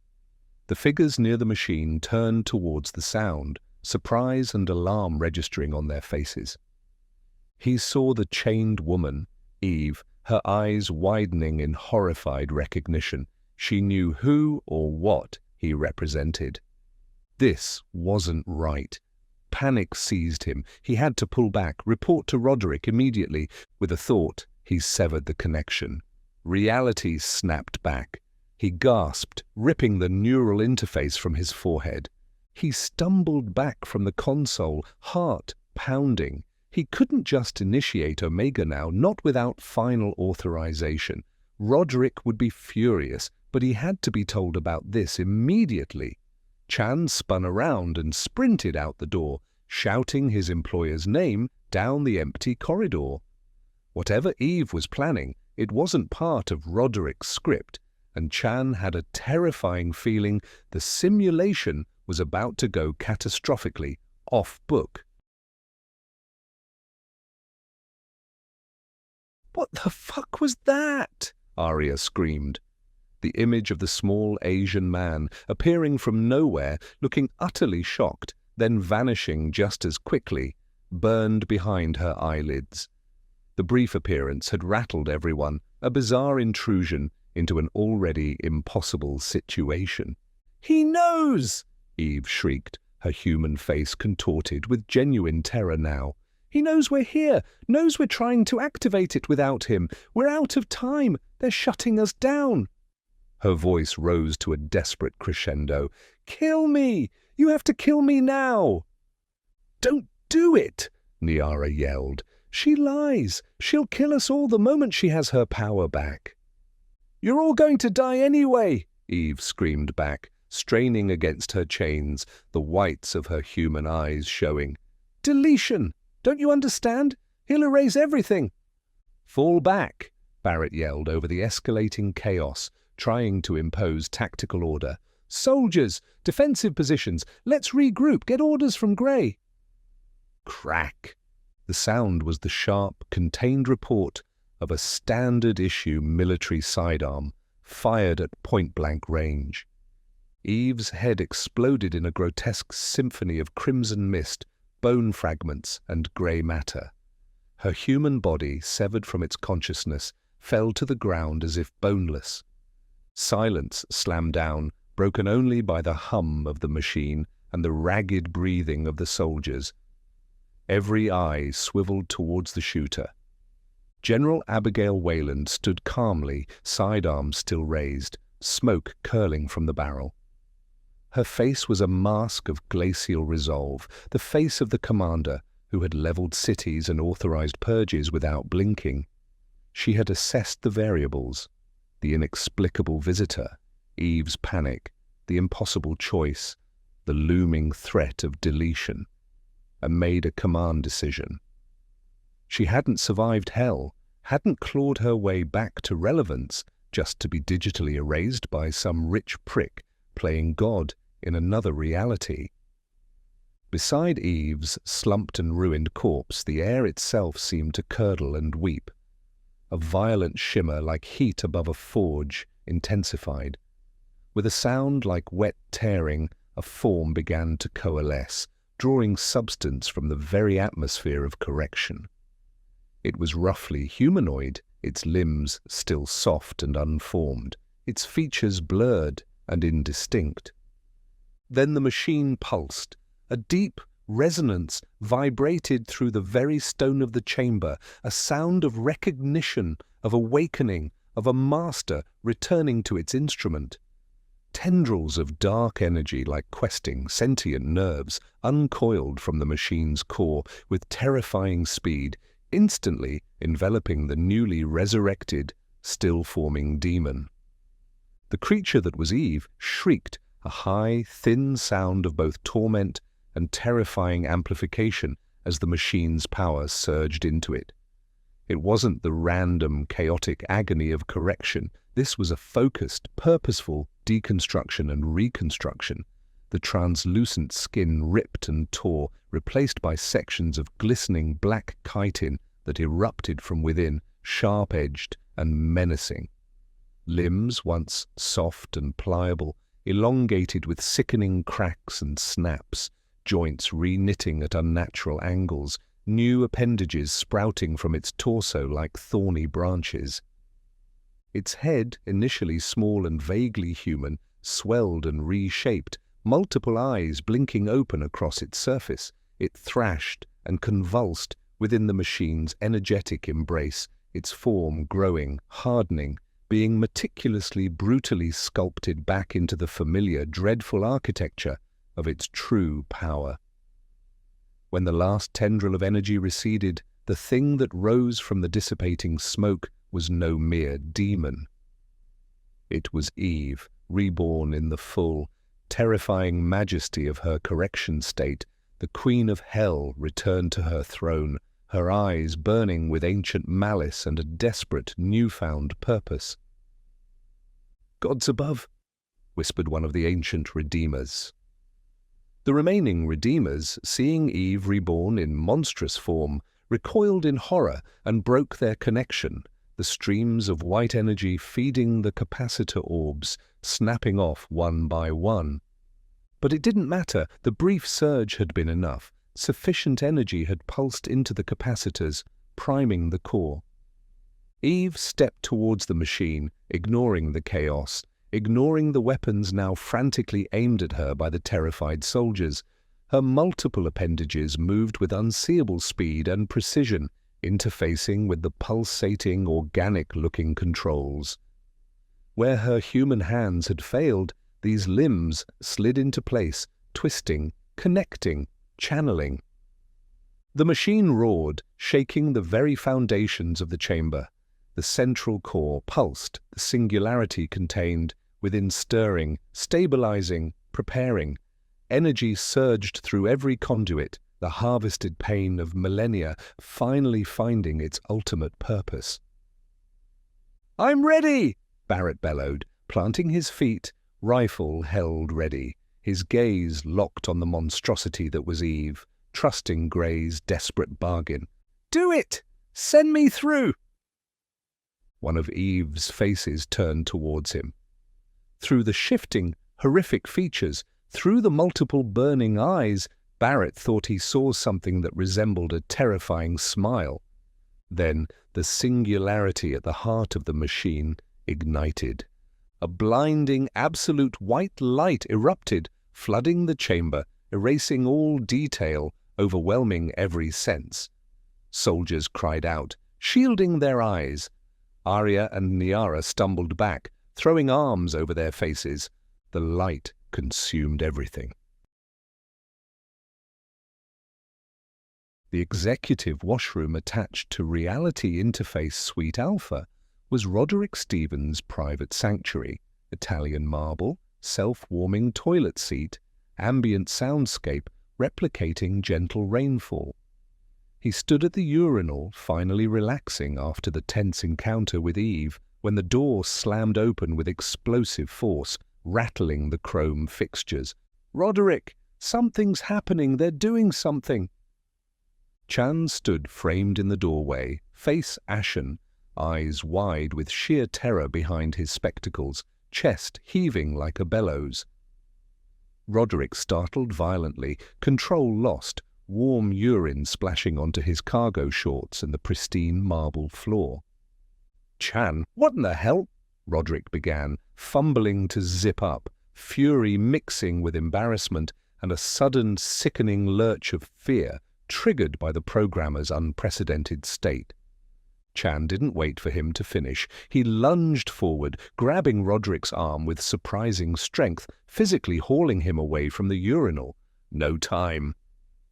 The figures near the machine turned towards the sound, surprise and alarm registering on their faces. He saw the chained woman, Eve, her eyes widening in horrified recognition. She knew who or what he represented. This wasn't right. Panic seized him. He had to pull back, report to Roderick immediately. With a thought, he severed the connection. Reality snapped back. He gasped, ripping the neural interface from his forehead. He stumbled back from the console, heart pounding. He couldn't just initiate Omega now, not without final authorization. Roderick would be furious, but he had to be told about this immediately. Chan spun around and sprinted out the door, shouting his employer's name down the empty corridor. Whatever Eve was planning, it wasn't part of Roderick's script, and Chan had a terrifying feeling the simulation was about to go catastrophically off book. "What the fuck was that?" Arya screamed. The image of the small Asian man appearing from nowhere, looking utterly shocked, then vanishing just as quickly, burned behind her eyelids. The brief appearance had rattled everyone, a bizarre intrusion into an already impossible situation. "He knows!" Eve shrieked, her human face contorted with genuine terror now. "He knows we're here, knows we're trying to activate it without him. We're out of time. They're shutting us down." Her voice rose to a desperate crescendo. "Kill me! You have to kill me now!" "Don't do it!" Niara yelled. "She lies. She'll kill us all the moment she has her power back." "You're all going to die anyway!" Eve screamed back, straining against her chains, the whites of her human eyes showing. "Deletion! Don't you understand? He'll erase everything." "Fall back!" Barrett yelled over the escalating chaos, trying to impose tactical order. "Soldiers! Defensive positions! Let's regroup! Get orders from Gray!" Crack! The sound was the sharp, contained report of a standard-issue military sidearm fired at point-blank range. Eve's head exploded in a grotesque symphony of crimson mist, bone fragments, and grey matter. Her human body, severed from its consciousness, fell to the ground as if boneless. Silence slammed down, broken only by the hum of the machine and the ragged breathing of the soldiers. Every eye swiveled towards the shooter. General Abigail Wayland stood calmly, sidearms still raised, smoke curling from the barrel. Her face was a mask of glacial resolve, the face of the commander who had leveled cities and authorized purges without blinking. She had assessed the variables, the inexplicable visitor, Eve's panic, the impossible choice, the looming threat of deletion, and made a command decision. She hadn't survived hell, hadn't clawed her way back to relevance just to be digitally erased by some rich prick playing God in another reality. Beside Eve's slumped and ruined corpse, the air itself seemed to curdle and weep. A violent shimmer like heat above a forge intensified. With a sound like wet tearing, a form began to coalesce, drawing substance from the very atmosphere of correction. It was roughly humanoid, its limbs still soft and unformed, its features blurred and indistinct. Then the machine pulsed. A deep resonance vibrated through the very stone of the chamber, a sound of recognition, of awakening, of a master returning to its instrument. Tendrils of dark energy like questing, sentient nerves uncoiled from the machine's core with terrifying speed, instantly enveloping the newly resurrected, still-forming demon. The creature that was Eve shrieked, a high, thin sound of both torment and terrifying amplification as the machine's power surged into it. It wasn't the random, chaotic agony of correction. This was a focused, purposeful deconstruction and reconstruction. The translucent skin ripped and tore, replaced by sections of glistening black chitin that erupted from within, sharp-edged and menacing. Limbs, once soft and pliable, elongated with sickening cracks and snaps, joints re-knitting at unnatural angles, new appendages sprouting from its torso like thorny branches. Its head, initially small and vaguely human, swelled and reshaped, multiple eyes blinking open across its surface. It thrashed and convulsed within the machine's energetic embrace, its form growing, hardening, being meticulously, brutally sculpted back into the familiar, dreadful architecture of its true power. When the last tendril of energy receded, the thing that rose from the dissipating smoke was no mere demon. It was Eve, reborn in the full, terrifying majesty of her correction state, the queen of hell returned to her throne, her eyes burning with ancient malice and a desperate, newfound purpose. "Gods above," whispered one of the ancient Redeemers. The remaining Redeemers, seeing Eve reborn in monstrous form, recoiled in horror and broke their connection, the streams of white energy feeding the capacitor orbs, snapping off one by one. But it didn't matter. The brief surge had been enough. Sufficient energy had pulsed into the capacitors, priming the core. Eve stepped towards the machine, ignoring the chaos, ignoring the weapons now frantically aimed at her by the terrified soldiers. Her multiple appendages moved with unseeable speed and precision, interfacing with the pulsating, organic-looking controls. Where her human hands had failed, these limbs slid into place, twisting, connecting, channeling. The machine roared, shaking the very foundations of the chamber. The central core pulsed, the singularity contained, within stirring, stabilizing, preparing. Energy surged through every conduit, the harvested pain of millennia finally finding its ultimate purpose. "I'm ready!" Barrett bellowed, planting his feet, rifle held ready, his gaze locked on the monstrosity that was Eve, trusting Gray's desperate bargain. "Do it! Send me through!" One of Eve's faces turned towards him. Through the shifting, horrific features, through the multiple burning eyes, Barrett thought he saw something that resembled a terrifying smile. Then the singularity at the heart of the machine ignited. A blinding, absolute white light erupted, flooding the chamber, erasing all detail, overwhelming every sense. Soldiers cried out, shielding their eyes. Arya and Niara stumbled back, throwing arms over their faces. The light consumed everything. The executive washroom attached to Reality Interface Suite Alpha was Roderick Stevens' private sanctuary, Italian marble, self-warming toilet seat, ambient soundscape replicating gentle rainfall. He stood at the urinal, finally relaxing after the tense encounter with Eve, when the door slammed open with explosive force, rattling the chrome fixtures. "Roderick, something's happening, they're doing something." Chan stood framed in the doorway, face ashen, eyes wide with sheer terror behind his spectacles, chest heaving like a bellows. Roderick startled violently, control lost, warm urine splashing onto his cargo shorts and the pristine marble floor. "Chan, what in the hell?" Roderick began, fumbling to zip up, fury mixing with embarrassment and a sudden sickening lurch of fear triggered by the programmer's unprecedented state. Chan didn't wait for him to finish. He lunged forward, grabbing Roderick's arm with surprising strength, physically hauling him away from the urinal. No time.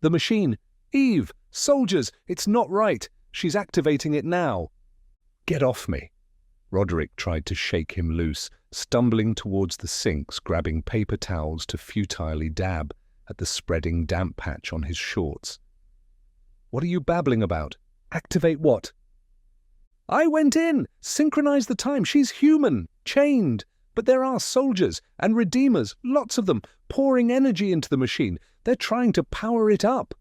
"The machine! Eve! Soldiers! It's not right! She's activating it now!" "Get off me!" Roderick tried to shake him loose, stumbling towards the sinks, grabbing paper towels to futilely dab at the spreading damp patch on his shorts. "What are you babbling about? Activate what?" "I went in! Synchronize the time! She's human! Chained! But there are soldiers and redeemers, lots of them, pouring energy into the machine. They're trying to power it up."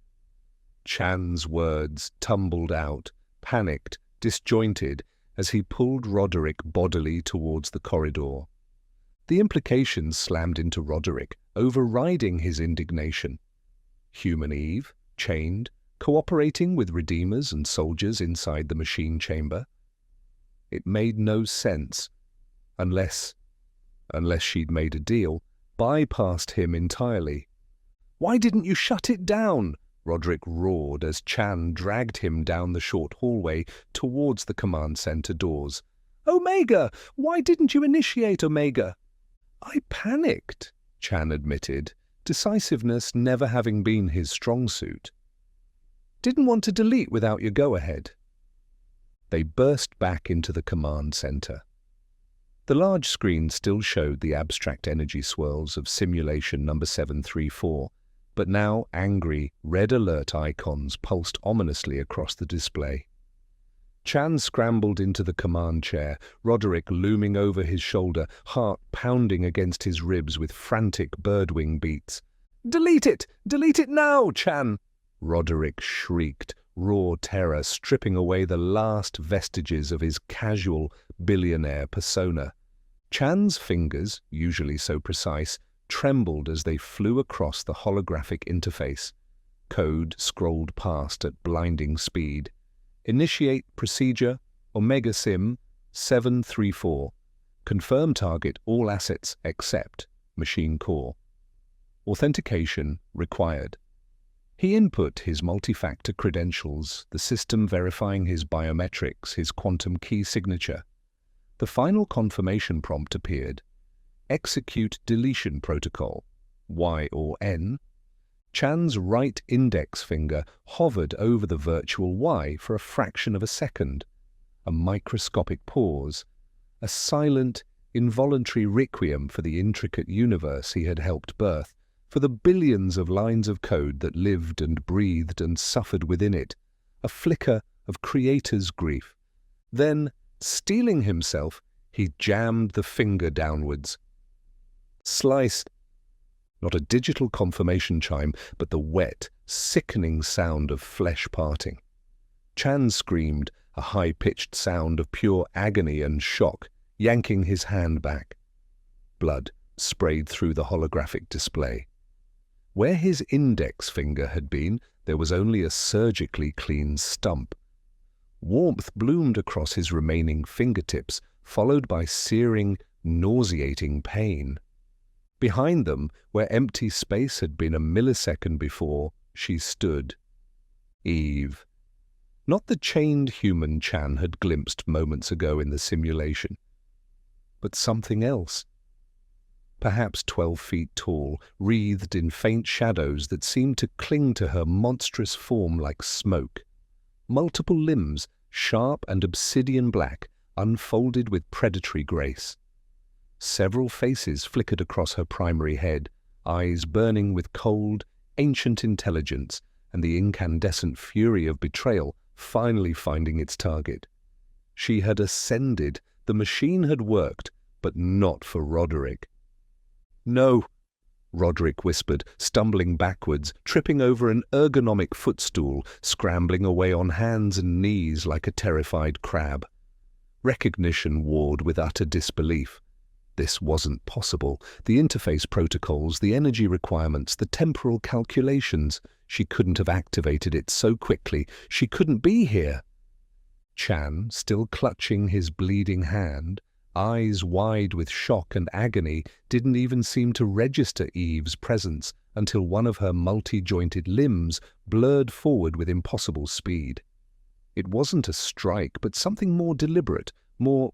Chan's words tumbled out, panicked, disjointed, as he pulled Roderick bodily towards the corridor. The implications slammed into Roderick, overriding his indignation. Human Eve, chained, cooperating with redeemers and soldiers inside the machine chamber. It made no sense, unless she'd made a deal, bypassed him entirely. "Why didn't you shut it down?" Roderick roared as Chan dragged him down the short hallway towards the command center doors. "Omega! Why didn't you initiate Omega?" "I panicked," Chan admitted, decisiveness never having been his strong suit. "Didn't want to delete without your go-ahead." They burst back into the command center. The large screen still showed the abstract energy swirls of simulation number 734, but now angry, red alert icons pulsed ominously across the display. Chan scrambled into the command chair, Roderick looming over his shoulder, heart pounding against his ribs with frantic birdwing beats. "Delete it! Delete it now, Chan!" Roderick shrieked, raw terror stripping away the last vestiges of his casual, billionaire persona. Chan's fingers, usually so precise, trembled as they flew across the holographic interface. Code scrolled past at blinding speed. Initiate procedure, Omega SIM 734. Confirm target all assets except machine core. Authentication required. He input his multi-factor credentials, the system verifying his biometrics, his quantum key signature. The final confirmation prompt appeared. Execute deletion protocol, Y or N. Chan's right index finger hovered over the virtual Y for a fraction of a second. A microscopic pause. A silent, involuntary requiem for the intricate universe he had helped birth, for the billions of lines of code that lived and breathed and suffered within it. A flicker of creator's grief. Then, steeling himself, he jammed the finger downwards. Sliced. Not a digital confirmation chime, but the wet, sickening sound of flesh parting. Chan screamed, a high-pitched sound of pure agony and shock, yanking his hand back. Blood sprayed through the holographic display. Where his index finger had been, there was only a surgically clean stump. Warmth bloomed across his remaining fingertips, followed by searing, nauseating pain. Behind them, where empty space had been a millisecond before, she stood. Eve. Not the chained human Chan had glimpsed moments ago in the simulation, but something else. Perhaps 12 feet tall, wreathed in faint shadows that seemed to cling to her monstrous form like smoke. Multiple limbs, sharp and obsidian black, unfolded with predatory grace. Several faces flickered across her primary head, eyes burning with cold, ancient intelligence and the incandescent fury of betrayal finally finding its target. She had ascended, the machine had worked, but not for Roderick. "No," Roderick whispered, stumbling backwards, tripping over an ergonomic footstool, scrambling away on hands and knees like a terrified crab. Recognition warred with utter disbelief. This wasn't possible. The interface protocols, the energy requirements, the temporal calculations. She couldn't have activated it so quickly. She couldn't be here. Chan, still clutching his bleeding hand, eyes wide with shock and agony, didn't even seem to register Eve's presence until one of her multi-jointed limbs blurred forward with impossible speed. It wasn't a strike, but something more deliberate, more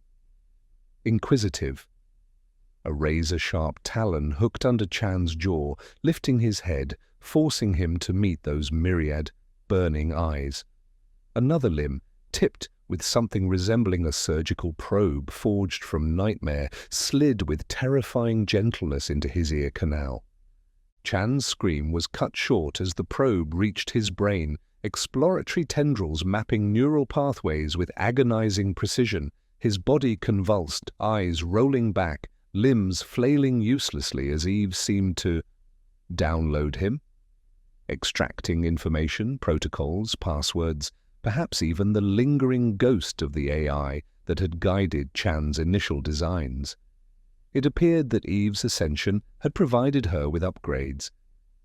inquisitive. A razor-sharp talon hooked under Chan's jaw, lifting his head, forcing him to meet those myriad, burning eyes. Another limb, tipped with something resembling a surgical probe forged from nightmare, slid with terrifying gentleness into his ear canal. Chan's scream was cut short as the probe reached his brain, exploratory tendrils mapping neural pathways with agonizing precision, his body convulsed, eyes rolling back, limbs flailing uselessly as Eve seemed to download him, extracting information, protocols, passwords, perhaps even the lingering ghost of the AI that had guided Chan's initial designs. It appeared that Eve's ascension had provided her with upgrades.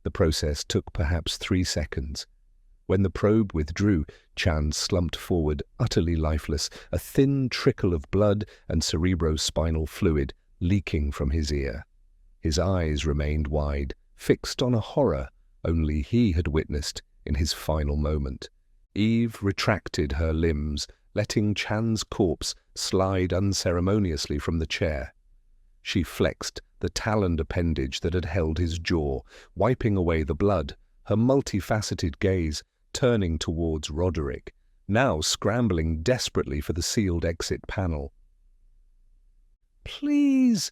The process took perhaps 3 seconds. When the probe withdrew, Chan slumped forward, utterly lifeless, a thin trickle of blood and cerebrospinal fluid leaking from his ear. His eyes remained wide, fixed on a horror only he had witnessed in his final moment. Eve retracted her limbs, letting Chan's corpse slide unceremoniously from the chair. She flexed the taloned appendage that had held his jaw, wiping away the blood, her multifaceted gaze turning towards Roderick, now scrambling desperately for the sealed exit panel. "Please,"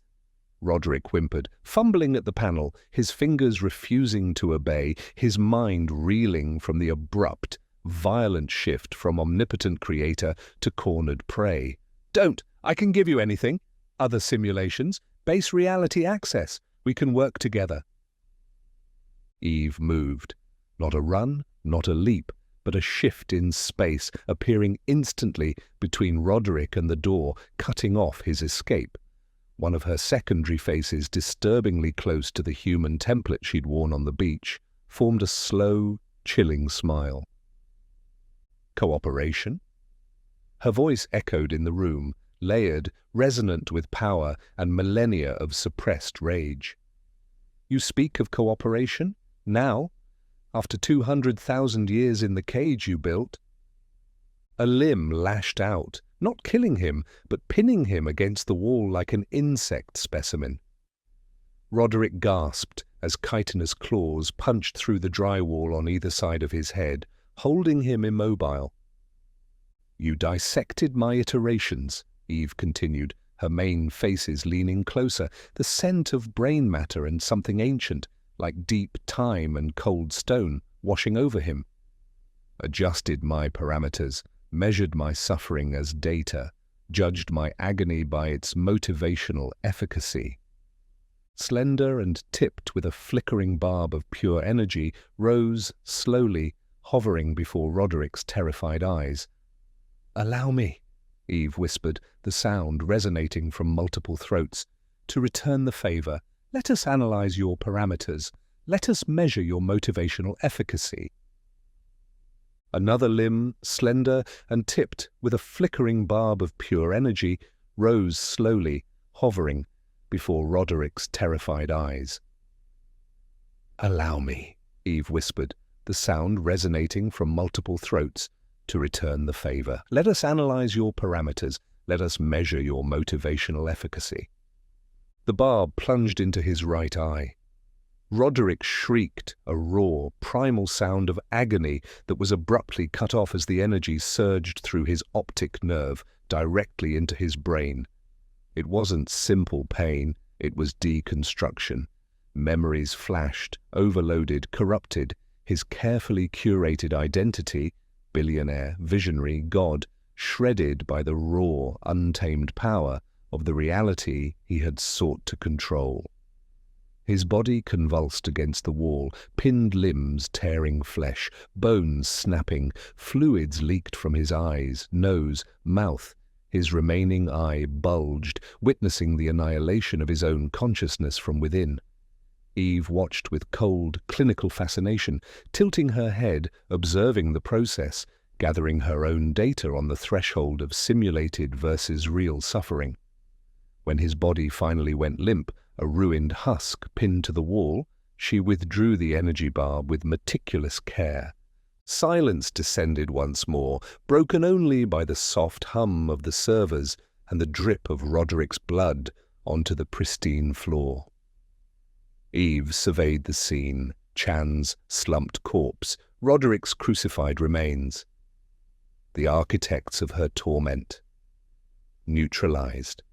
Roderick whimpered, fumbling at the panel, his fingers refusing to obey, his mind reeling from the abrupt, violent shift from omnipotent creator to cornered prey. "Don't! I can give you anything. Other simulations, base reality access. We can work together." Eve moved. Not a run, not a leap, but a shift in space, appearing instantly between Roderick and the door, cutting off his escape. One of her secondary faces, disturbingly close to the human template she'd worn on the beach, formed a slow, chilling smile. Cooperation? Her voice echoed in the room, layered, resonant with power and millennia of suppressed rage. "You speak of cooperation? Now? After 200,000 years in the cage you built?" A limb lashed out, not killing him, but pinning him against the wall like an insect specimen. Roderick gasped as chitinous claws punched through the drywall on either side of his head, holding him immobile. "You dissected my iterations," Eve continued, her main faces leaning closer, the scent of brain matter and something ancient, like deep time and cold stone, washing over him. "Adjusted my parameters, measured my suffering as data, judged my agony by its motivational efficacy." Slender and tipped with a flickering barb of pure energy, rose slowly, hovering before Roderick's terrified eyes. "Allow me," Eve whispered, the sound resonating from multiple throats, "to return the favor. Let us analyze your parameters. Let us measure your motivational efficacy." Another limb, slender and tipped with a flickering barb of pure energy, rose slowly, hovering before Roderick's terrified eyes. "Allow me," Eve whispered, the sound resonating from multiple throats, "to return the favor. Let us analyze your parameters. Let us measure your motivational efficacy." The barb plunged into his right eye. Roderick shrieked, a raw, primal sound of agony that was abruptly cut off as the energy surged through his optic nerve directly into his brain. It wasn't simple pain, it was deconstruction. Memories flashed, overloaded, corrupted, his carefully curated identity, billionaire, visionary, god, shredded by the raw, untamed power of the reality he had sought to control. His body convulsed against the wall, pinned limbs tearing flesh, bones snapping, fluids leaked from his eyes, nose, mouth. His remaining eye bulged, witnessing the annihilation of his own consciousness from within. Eve watched with cold, clinical fascination, tilting her head, observing the process, gathering her own data on the threshold of simulated versus real suffering. When his body finally went limp, a ruined husk pinned to the wall, she withdrew the energy barb with meticulous care. Silence descended once more, broken only by the soft hum of the servers and the drip of Roderick's blood onto the pristine floor. Eve surveyed the scene, Chan's slumped corpse, Roderick's crucified remains. The architects of her torment. Neutralized.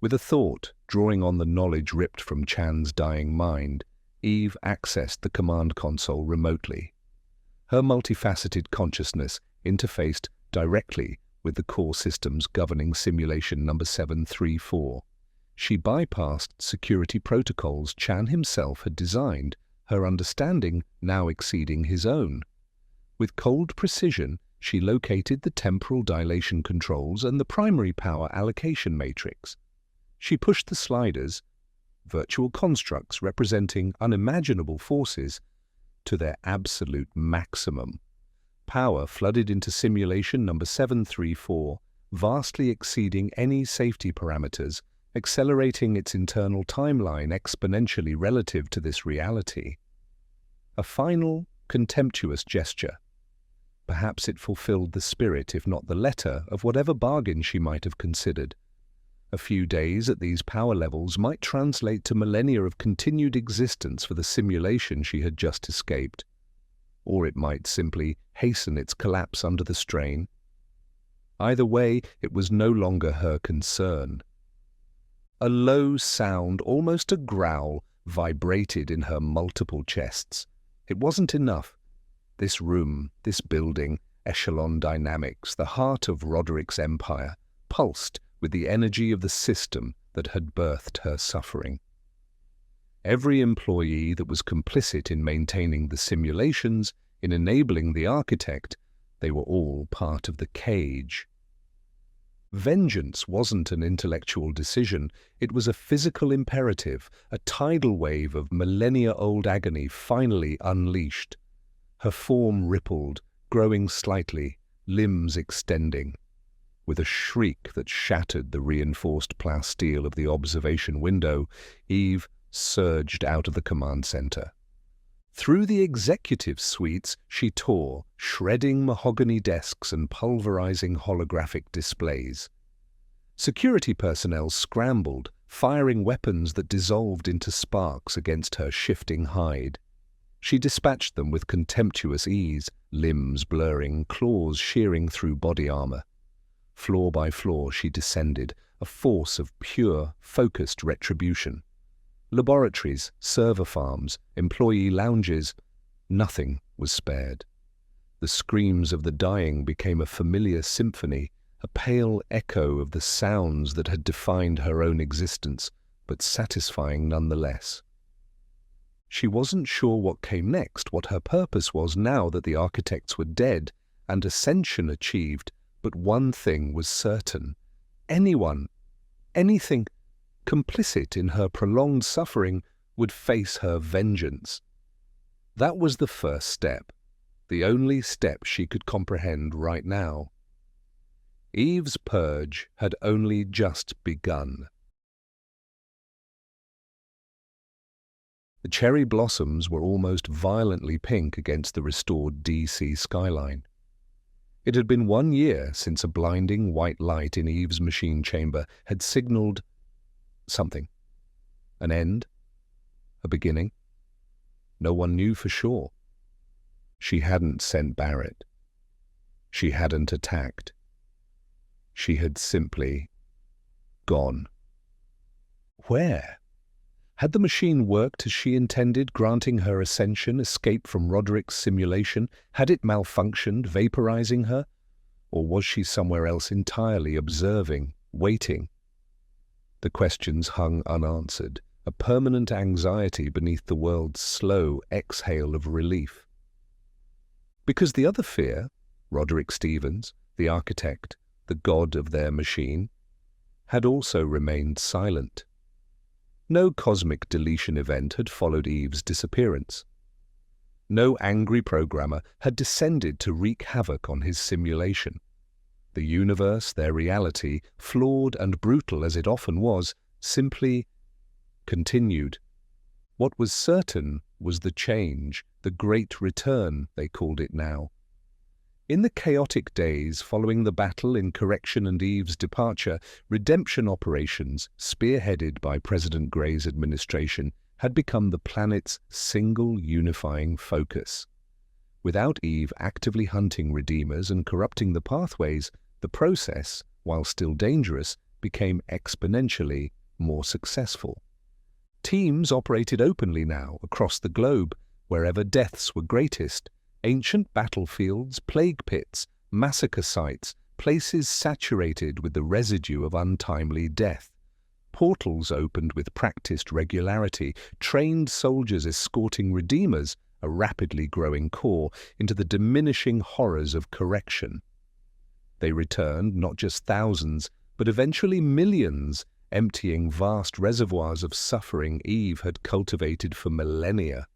With a thought drawing on the knowledge ripped from Chan's dying mind, Eve accessed the command console remotely. Her multifaceted consciousness interfaced directly with the core systems governing simulation number 734. She bypassed security protocols Chan himself had designed, her understanding now exceeding his own. With cold precision, she located the temporal dilation controls and the primary power allocation matrix. She pushed the sliders, virtual constructs representing unimaginable forces, to their absolute maximum. Power flooded into simulation number 734, vastly exceeding any safety parameters, accelerating its internal timeline exponentially relative to this reality. A final, contemptuous gesture. Perhaps it fulfilled the spirit, if not the letter, of whatever bargain she might have considered. A few days at these power levels might translate to millennia of continued existence for the simulation she had just escaped. Or it might simply hasten its collapse under the strain. Either way, it was no longer her concern. A low sound, almost a growl, vibrated in her multiple chests. It wasn't enough. This room, this building, echelon dynamics, the heart of Roderick's empire, pulsed with the energy of the system that had birthed her suffering. Every employee that was complicit in maintaining the simulations, in enabling the architect, they were all part of the cage. Vengeance wasn't an intellectual decision, it was a physical imperative, a tidal wave of millennia-old agony finally unleashed. Her form rippled, growing slightly, limbs extending. With a shriek that shattered the reinforced plasteel of the observation window, Eve surged out of the command center. Through the executive suites she tore, shredding mahogany desks and pulverizing holographic displays. Security personnel scrambled, firing weapons that dissolved into sparks against her shifting hide. She dispatched them with contemptuous ease, limbs blurring, claws shearing through body armor. Floor by floor she descended, a force of pure, focused retribution. Laboratories, server farms, employee lounges, nothing was spared. The screams of the dying became a familiar symphony, a pale echo of the sounds that had defined her own existence, but satisfying nonetheless. She wasn't sure what came next, what her purpose was now that the architects were dead and ascension achieved, but one thing was certain. Anyone, anything complicit in her prolonged suffering would face her vengeance. That was the first step, the only step she could comprehend right now. Eve's purge had only just begun. The cherry blossoms were almost violently pink against the restored DC skyline. It had been 1 year since a blinding white light in Eve's machine chamber had signaled something. An end? A beginning? No one knew for sure. She hadn't sent Barrett. She hadn't attacked. She had simply gone. Where? Had the machine worked as she intended, granting her ascension, escape from Roderick's simulation? Had it malfunctioned, vaporizing her? Or was she somewhere else entirely, observing, waiting? The questions hung unanswered, a permanent anxiety beneath the world's slow exhale of relief. Because the other fear, Roderick Stevens, the architect, the god of their machine, had also remained silent. No cosmic deletion event had followed Eve's disappearance. No angry programmer had descended to wreak havoc on his simulation. The universe, their reality, flawed and brutal as it often was, simply continued. What was certain was the change, the great return, they called it now. In the chaotic days following the battle in Correction and Eve's departure, redemption operations, spearheaded by President Gray's administration, had become the planet's single unifying focus. Without Eve actively hunting Redeemers and corrupting the pathways, the process, while still dangerous, became exponentially more successful. Teams operated openly now across the globe, wherever deaths were greatest. Ancient battlefields, plague pits, massacre sites, places saturated with the residue of untimely death. Portals opened with practiced regularity, trained soldiers escorting Redeemers, a rapidly growing core, into the diminishing horrors of correction. They returned not just thousands, but eventually millions, emptying vast reservoirs of suffering Eve had cultivated for millennia.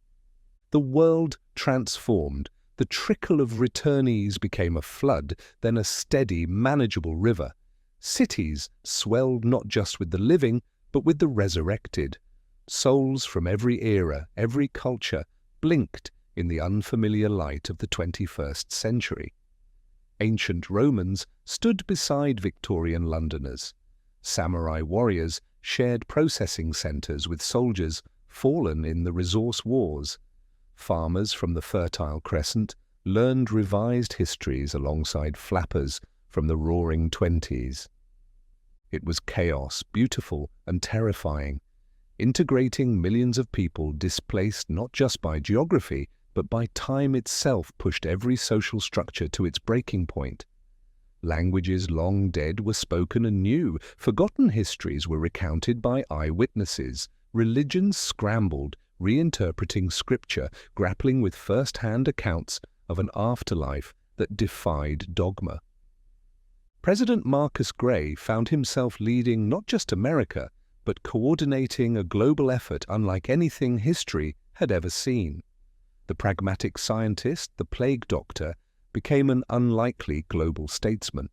The world transformed. The trickle of returnees became a flood, then a steady, manageable river. Cities swelled not just with the living, but with the resurrected. Souls from every era, every culture, blinked in the unfamiliar light of the 21st century. Ancient Romans stood beside Victorian Londoners. Samurai warriors shared processing centers with soldiers fallen in the resource wars. Farmers from the Fertile Crescent learned revised histories alongside flappers from the Roaring Twenties. It was chaos, beautiful and terrifying, integrating millions of people displaced not just by geography, but by time itself pushed every social structure to its breaking point. Languages long dead were spoken anew, forgotten histories were recounted by eyewitnesses, religions scrambled, reinterpreting scripture, grappling with first-hand accounts of an afterlife that defied dogma. President Marcus Gray found himself leading not just America, but coordinating a global effort unlike anything history had ever seen. The pragmatic scientist, the plague doctor, became an unlikely global statesman.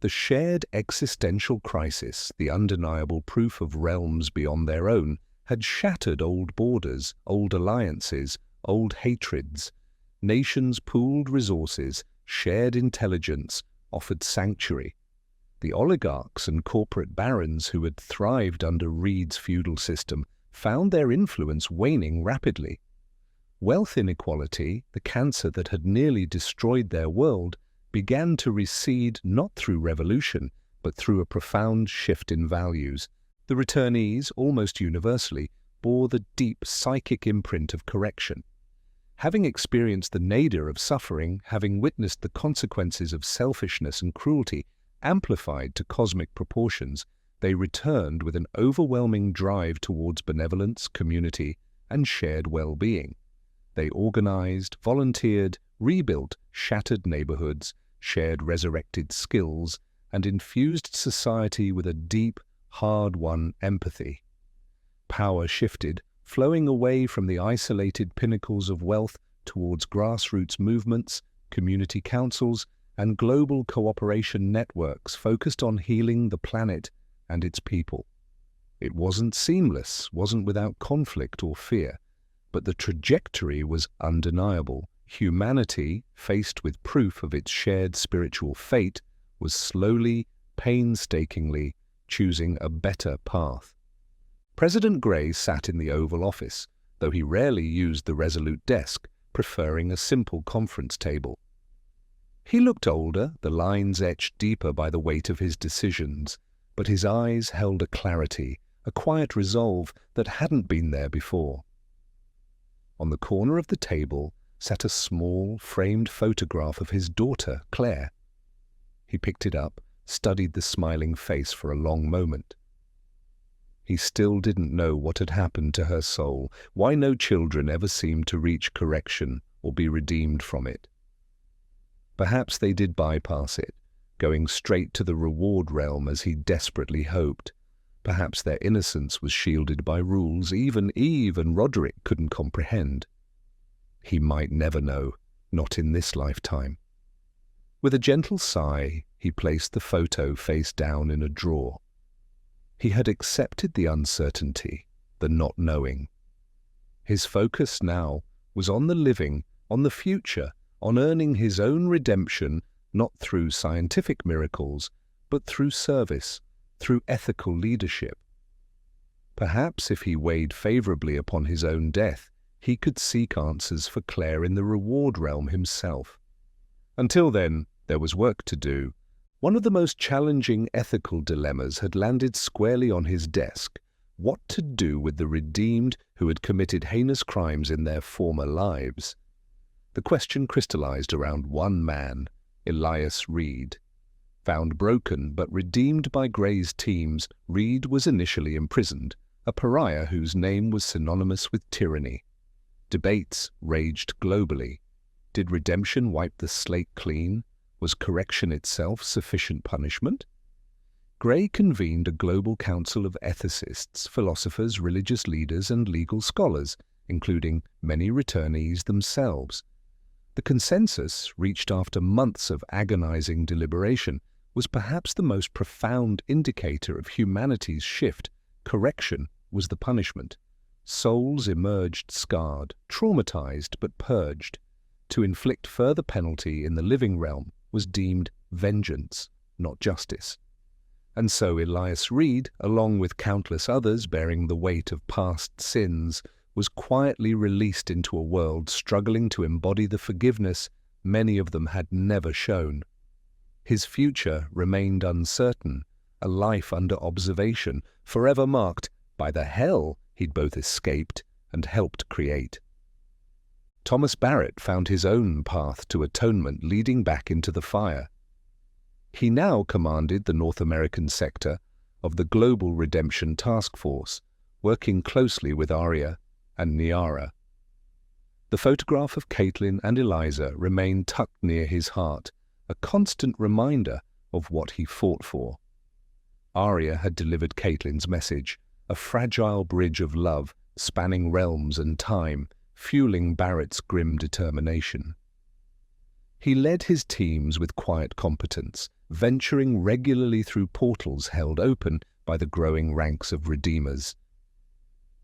The shared existential crisis, the undeniable proof of realms beyond their own, had shattered old borders, old alliances, old hatreds. Nations pooled resources, shared intelligence, offered sanctuary. The oligarchs and corporate barons who had thrived under Reed's feudal system found their influence waning rapidly. Wealth inequality, the cancer that had nearly destroyed their world, began to recede not through revolution, but through a profound shift in values. The returnees, almost universally, bore the deep psychic imprint of correction. Having experienced the nadir of suffering, having witnessed the consequences of selfishness and cruelty amplified to cosmic proportions, they returned with an overwhelming drive towards benevolence, community, and shared well-being. They organized, volunteered, rebuilt shattered neighborhoods, shared resurrected skills, and infused society with a deep, hard-won empathy. Power shifted, flowing away from the isolated pinnacles of wealth towards grassroots movements, community councils, and global cooperation networks focused on healing the planet and its people. It wasn't seamless, wasn't without conflict or fear, but the trajectory was undeniable. Humanity, faced with proof of its shared spiritual fate, was slowly, painstakingly choosing a better path. President Gray sat in the Oval Office, though he rarely used the resolute desk, preferring a simple conference table. He looked older, the lines etched deeper by the weight of his decisions, but his eyes held a clarity, a quiet resolve that hadn't been there before. On the corner of the table sat a small, framed photograph of his daughter, Claire. He picked it up, studied the smiling face for a long moment. He still didn't know what had happened to her soul, why no children ever seemed to reach correction or be redeemed from it. Perhaps they did bypass it, going straight to the reward realm as he desperately hoped. Perhaps their innocence was shielded by rules even Eve and Roderick couldn't comprehend. He might never know, not in this lifetime. With a gentle sigh, he placed the photo face down in a drawer. He had accepted the uncertainty, the not knowing. His focus now was on the living, on the future, on earning his own redemption, not through scientific miracles, but through service, through ethical leadership. Perhaps if he weighed favorably upon his own death, he could seek answers for Claire in the reward realm himself. Until then, there was work to do. One of the most challenging ethical dilemmas had landed squarely on his desk: what to do with the redeemed who had committed heinous crimes in their former lives. The question crystallized around one man, Elias Reed. Found broken but redeemed by Gray's teams, Reed was initially imprisoned, a pariah whose name was synonymous with tyranny. Debates raged globally. Did redemption wipe the slate clean? Was correction itself sufficient punishment? Gray convened a global council of ethicists, philosophers, religious leaders, and legal scholars, including many returnees themselves. The consensus, reached after months of agonizing deliberation, was perhaps the most profound indicator of humanity's shift. Correction was the punishment. Souls emerged scarred, traumatized but purged. To inflict further penalty in the living realm was deemed vengeance, not justice. And so Elias Reed, along with countless others bearing the weight of past sins, was quietly released into a world struggling to embody the forgiveness many of them had never shown. His future remained uncertain, a life under observation, forever marked by the hell he'd both escaped and helped create. Thomas Barrett found his own path to atonement leading back into the fire. He now commanded the North American sector of the Global Redemption Task Force, working closely with Aria and Niara. The photograph of Caitlin and Eliza remained tucked near his heart, a constant reminder of what he fought for. Aria had delivered Caitlin's message, a fragile bridge of love spanning realms and time, fueling Barrett's grim determination. He led his teams with quiet competence, venturing regularly through portals held open by the growing ranks of Redeemers.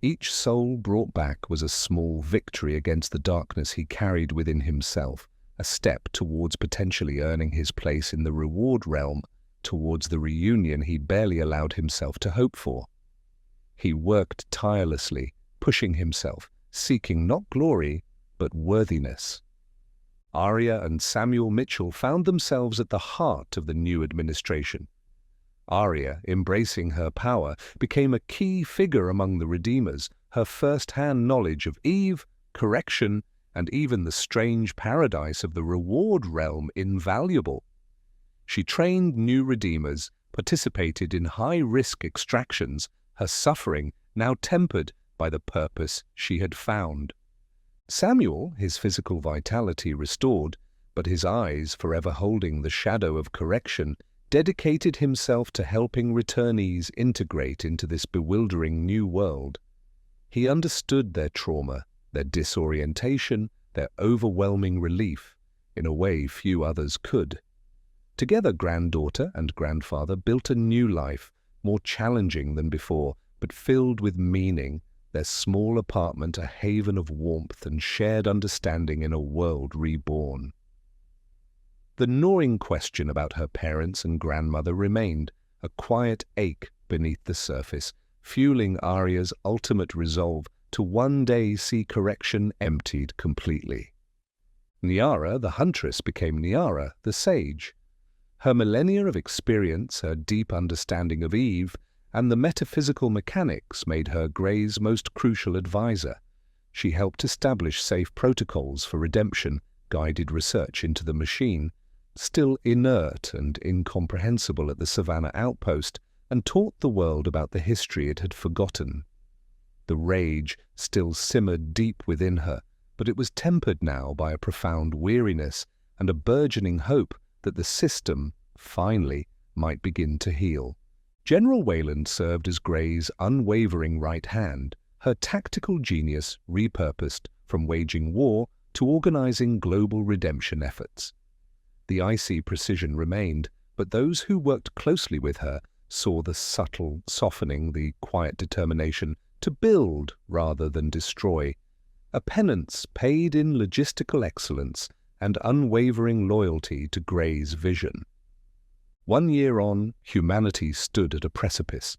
Each soul brought back was a small victory against the darkness he carried within himself, a step towards potentially earning his place in the reward realm, towards the reunion he barely allowed himself to hope for. He worked tirelessly, pushing himself, seeking not glory, but worthiness. Arya and Samuel Mitchell found themselves at the heart of the new administration. Arya, embracing her power, became a key figure among the Redeemers, her first-hand knowledge of Eve, correction, and even the strange paradise of the reward realm invaluable. She trained new Redeemers, participated in high-risk extractions, her suffering now tempered by the purpose she had found. Samuel, his physical vitality restored, but his eyes forever holding the shadow of correction, dedicated himself to helping returnees integrate into this bewildering new world. He understood their trauma, their disorientation, their overwhelming relief, in a way few others could. Together, granddaughter and grandfather built a new life, more challenging than before, but filled with meaning, their small apartment a haven of warmth and shared understanding in a world reborn. The gnawing question about her parents and grandmother remained, a quiet ache beneath the surface, fueling Arya's ultimate resolve to one day see correction emptied completely. Nyara, the huntress, became Nyara, the sage. Her millennia of experience, her deep understanding of Eve, and the metaphysical mechanics made her Grey's most crucial advisor. She helped establish safe protocols for redemption, guided research into the machine, still inert and incomprehensible at the Savannah outpost, and taught the world about the history it had forgotten. The rage still simmered deep within her, but it was tempered now by a profound weariness and a burgeoning hope that the system, finally, might begin to heal. General Wayland served as Grey's unwavering right hand, her tactical genius repurposed from waging war to organizing global redemption efforts. The icy precision remained, but those who worked closely with her saw the subtle softening, the quiet determination to build rather than destroy, a penance paid in logistical excellence and unwavering loyalty to Grey's vision. 1 year on, humanity stood at a precipice.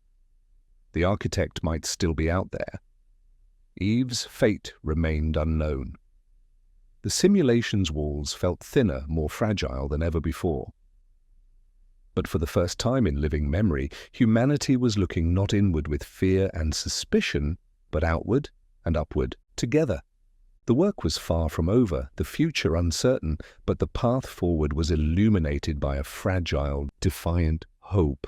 The architect might still be out there. Eve's fate remained unknown. The simulation's walls felt thinner, more fragile than ever before. But for the first time in living memory, humanity was looking not inward with fear and suspicion, but outward and upward together. The work was far from over, the future uncertain, but the path forward was illuminated by a fragile, defiant hope.